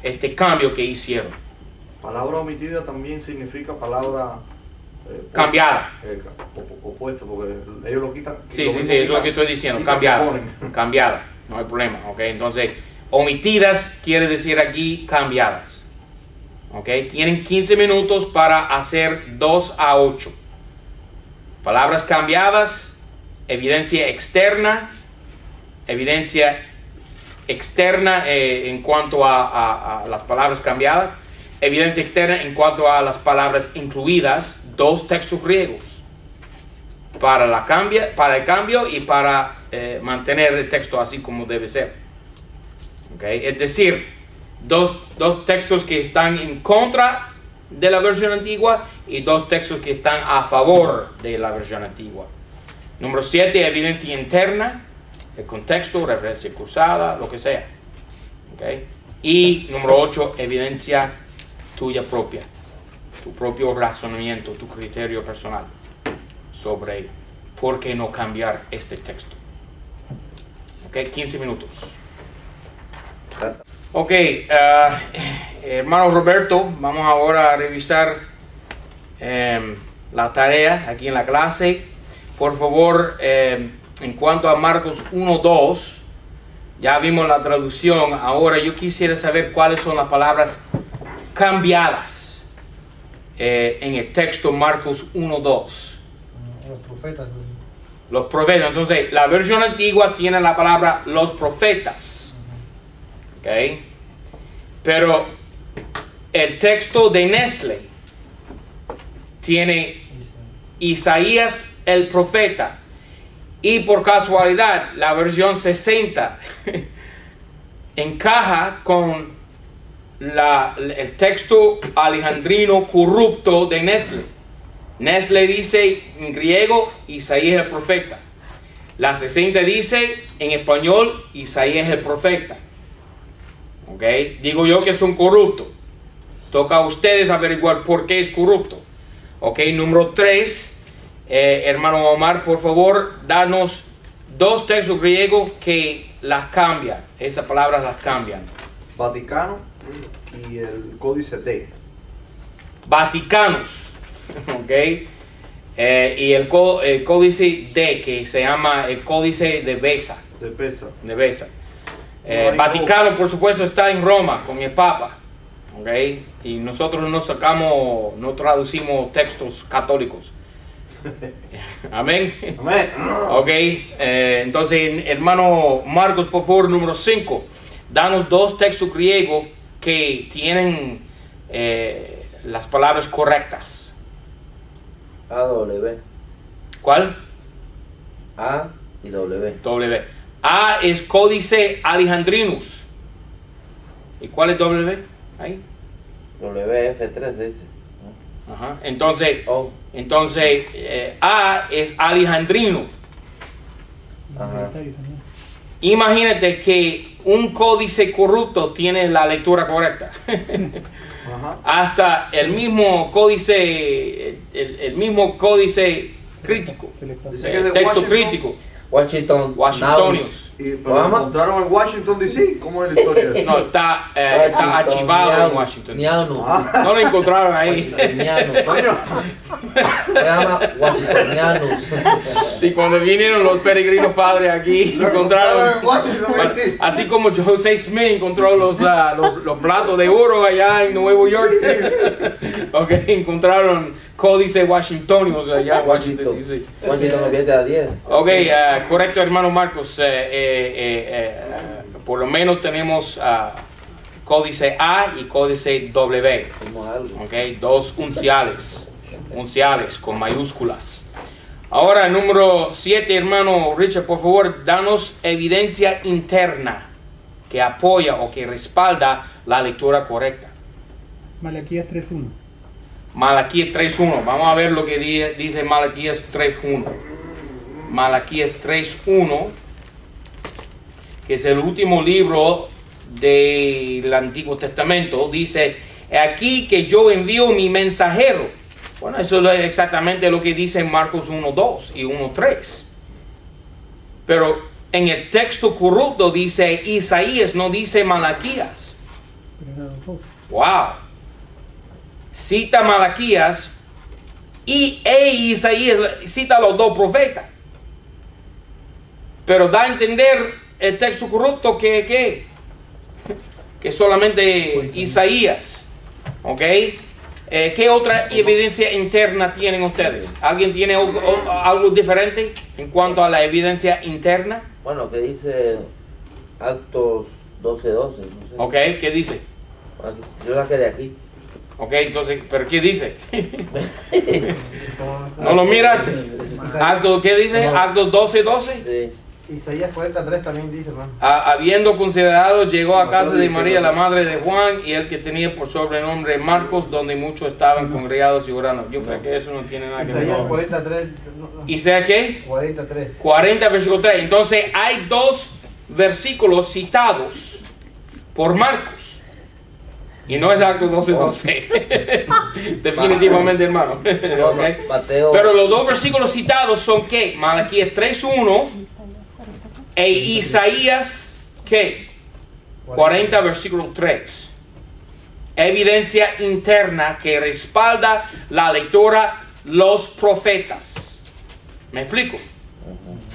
este cambio que hicieron. Palabra omitida también significa palabra Cambiada. Opuesta, porque ellos lo quitan. Sí, sí, sí, eso es lo que estoy diciendo, cambiada. Cambiada, no hay problema, ¿ok? Entonces, omitidas quiere decir aquí cambiadas. ¿Ok? Tienen 15 minutos para hacer 2 a 8. Palabras cambiadas, evidencia externa en cuanto a las palabras cambiadas, evidencia externa en cuanto a las palabras incluidas, 2 textos griegos para el cambio y para mantener el texto así como debe ser. ¿Okay? Es decir, dos textos que están en contra de la versión antigua y 2 textos que están a favor de la versión antigua. Número 7, evidencia interna, el contexto, referencia cruzada, lo que sea. ¿Okay? Y número 8, evidencia tuya propia, tu propio razonamiento, tu criterio personal sobre por qué no cambiar este texto. ¿Ok? 15 minutos. Ok, hermano Roberto, vamos ahora a revisar la tarea aquí en la clase. Por favor, en cuanto a Marcos 1:2, ya vimos la traducción. Ahora yo quisiera saber cuáles son las palabras cambiadas en el texto Marcos 1:2. Los profetas. Los profetas. Entonces, la versión antigua tiene la palabra los profetas. ¿Ok? Pero el texto de Nestle tiene Isaías el profeta. Y por casualidad, la versión 60 encaja con el texto alejandrino corrupto de Nestle. Nestle dice en griego, Isaías el profeta. La 60 dice en español, Isaías el profeta. ¿Ok? Digo yo que son corruptos. Toca a ustedes averiguar por qué es corrupto. ¿Ok? Número 3. Hermano Omar, por favor, danos 2 textos griegos que las cambian. Esas palabras las cambian. Vaticano y el códice D. Vaticanos. ¿Ok? Y el códice D, que se llama el códice de Besa. De Pesa. De Besa. Vaticano, por supuesto, está en Roma con el Papa. ¿Ok? Y nosotros no traducimos textos católicos. Amén. Amén. Ok, entonces, hermano Marcos, por favor, número 5. Danos 2 textos griegos que tienen las palabras correctas. AW. ¿Cuál? A y W. W. A es códice alejandrinus. ¿Y cuál es W? Ahí. WF3 se dice. Ajá. Entonces, O. A es alejandrino. Ajá. Imagínate que un códice corrupto tiene la lectura correcta. Ajá. Hasta el mismo códice, el mismo códice crítico, Dice que es de texto Washington. crítico, Washingtonians. Pero ¿Cómo? lo encontraron en Washington DC. ¿Cómo es la historia de eso? no, está archivado en Washington. No lo encontraron ahí. Coño. Se llama Washingtonianos. Sí, cuando vinieron los peregrinos padres aquí, Lo encontraron, en Washington DC. así como José Smith encontró los platos de oro allá en Nueva York. Ok, encontraron códice washingtonios allá en Washington DC. Washington lo viene a 10. Ok, correcto, hermano Marcos. Por lo menos tenemos códice A y códice W. Como algo. Ok, 2 unciales con mayúsculas. Ahora, número 7, hermano Richard, por favor, danos evidencia interna que apoya o que respalda la lectura correcta. Malaquías 3:1. Malaquías 3:1. Vamos a ver lo que dice Malaquías 3:1. Malaquías 3:1, que es el último libro del Antiguo Testamento, dice: aquí que yo envío mi mensajero. Bueno, eso es exactamente lo que dice en Marcos 1:2 y 1:3. Pero en el texto corrupto dice Isaías, no dice Malaquías. Wow. cita Malaquías y Isaías cita a los dos profetas. Pero da a entender el texto corrupto que solamente Isaías. ¿Ok? ¿Qué otra evidencia interna tienen ustedes? ¿Alguien tiene algo diferente en cuanto a la evidencia interna? Bueno, que dice Actos 12:12. No sé. ¿Ok? ¿Qué dice? Yo saqué de aquí. Ok, entonces, ¿pero qué dice? ¿No lo miraste? ¿Qué dice? Actos 12:12. Sí. Isaías 43 también dice, hermano. Habiendo considerado, llegó a casa de María, la madre de Juan, y el que tenía por sobrenombre Marcos, donde muchos estaban congregados y orando. Yo creo que eso no tiene nada que ver. Isaías 43. ¿Y sea qué? 43. 40 versículo 3. Entonces hay dos versículos citados por Marcos. Y no es Actos 12:12. Definitivamente, hermano. Okay. Mateo. Pero los dos versículos citados son ¿qué? Malaquías 3:1 e Isaías ¿qué? 40 versículo 3. Evidencia interna que respalda la lectura los profetas. ¿Me explico?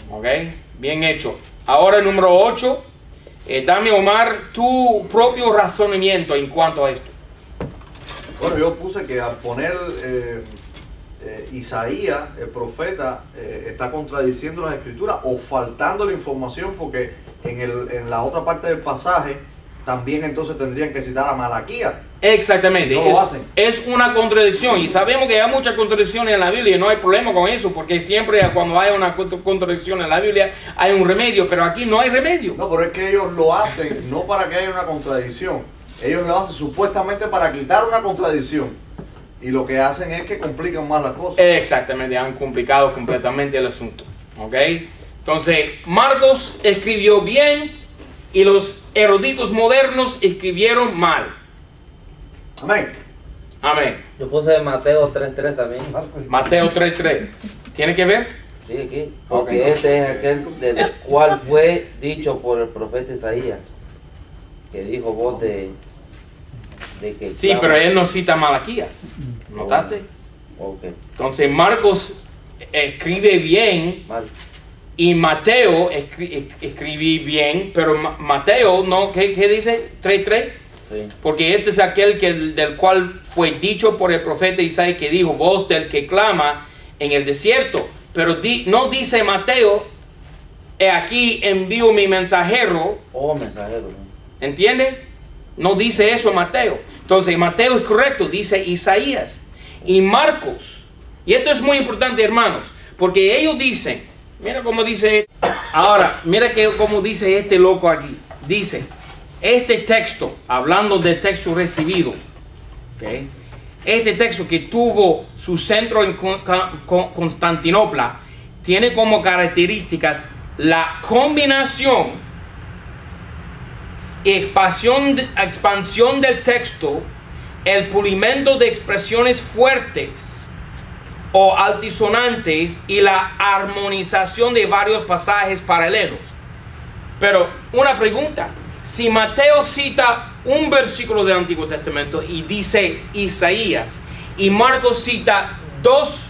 Ok, bien hecho. Ahora número 8. Dame, Omar, tu propio razonamiento en cuanto a esto. Bueno, yo puse que al poner Isaías, el profeta, está contradiciendo las escrituras o faltando la información, porque en la otra parte del pasaje también entonces tendrían que citar a Malaquías. Exactamente, No lo hacen. es una contradicción, y sabemos que hay muchas contradicciones en la Biblia y no hay problema con eso, porque siempre cuando hay una contradicción en la Biblia hay un remedio, pero aquí no hay remedio. No, pero es que ellos lo hacen no para que haya una contradicción, ellos lo hacen supuestamente para quitar una contradicción, y lo que hacen es que complican más las cosas. Exactamente, han complicado completamente el asunto. ¿Ok? Entonces, Marcos escribió bien y los eruditos modernos escribieron mal. Amén. Amén. Yo puse Mateo 3:3 también. Mateo 3:3. ¿Tiene que ver? Sí, aquí. Porque Ok. este es aquel del cual fue dicho por el profeta Isaías. Que dijo voz de que... Sí, pero él no cita Malaquías. ¿Notaste? Ok. Entonces, Marcos escribe bien Mal. y Mateo escribe bien, pero Mateo, no, ¿qué dice? 3:3. Sí. Porque este es aquel del cual fue dicho por el profeta Isaías, que dijo, voz del que clama en el desierto. Pero no dice Mateo, he aquí envío mi mensajero. Oh, mensajero. ¿No? ¿Entiende? No dice eso Mateo. Entonces Mateo es correcto, dice Isaías. Y Marcos, y esto es muy importante, hermanos, porque ellos dicen, mira cómo dice, ahora, mira cómo dice este loco aquí. Dice, este texto, hablando del texto recibido, ¿okay? Este texto que tuvo su centro en Constantinopla, tiene como características la combinación y expansión del texto, el pulimento de expresiones fuertes o altisonantes y la armonización de varios pasajes paralelos. Pero una pregunta, si Mateo cita un versículo del Antiguo Testamento y dice Isaías, y Marcos cita dos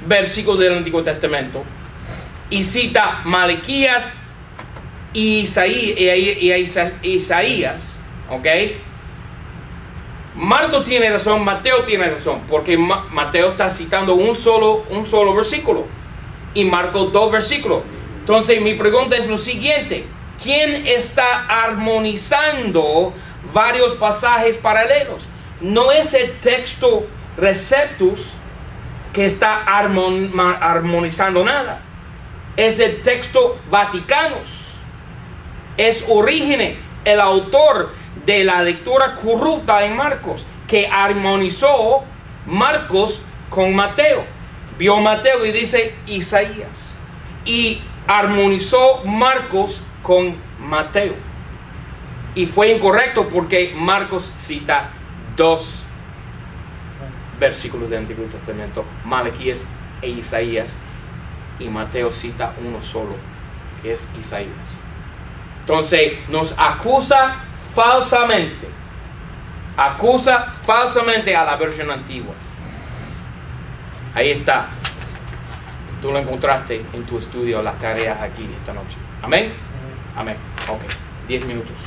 versículos del Antiguo Testamento y cita Malaquías y Isaías, ¿ok? Marcos tiene razón, Mateo tiene razón, porque Mateo está citando un solo versículo y Marcos dos versículos. Entonces mi pregunta es lo siguiente: ¿quién está armonizando varios pasajes paralelos? No es el texto Receptus que está armonizando nada, es el texto Vaticanus. Es Orígenes, el autor de la lectura corrupta en Marcos, que armonizó Marcos con Mateo. Vio Mateo y dice Isaías, y armonizó Marcos con Mateo. Y fue incorrecto porque Marcos cita dos versículos del Antiguo Testamento, Malaquías e Isaías, y Mateo cita uno solo, que es Isaías. Entonces nos acusa falsamente Acusa falsamente a la versión antigua. Ahí está. Tú lo encontraste en tu estudio, las tareas aquí esta noche. Amén. Amén. Ok. 10 minutos.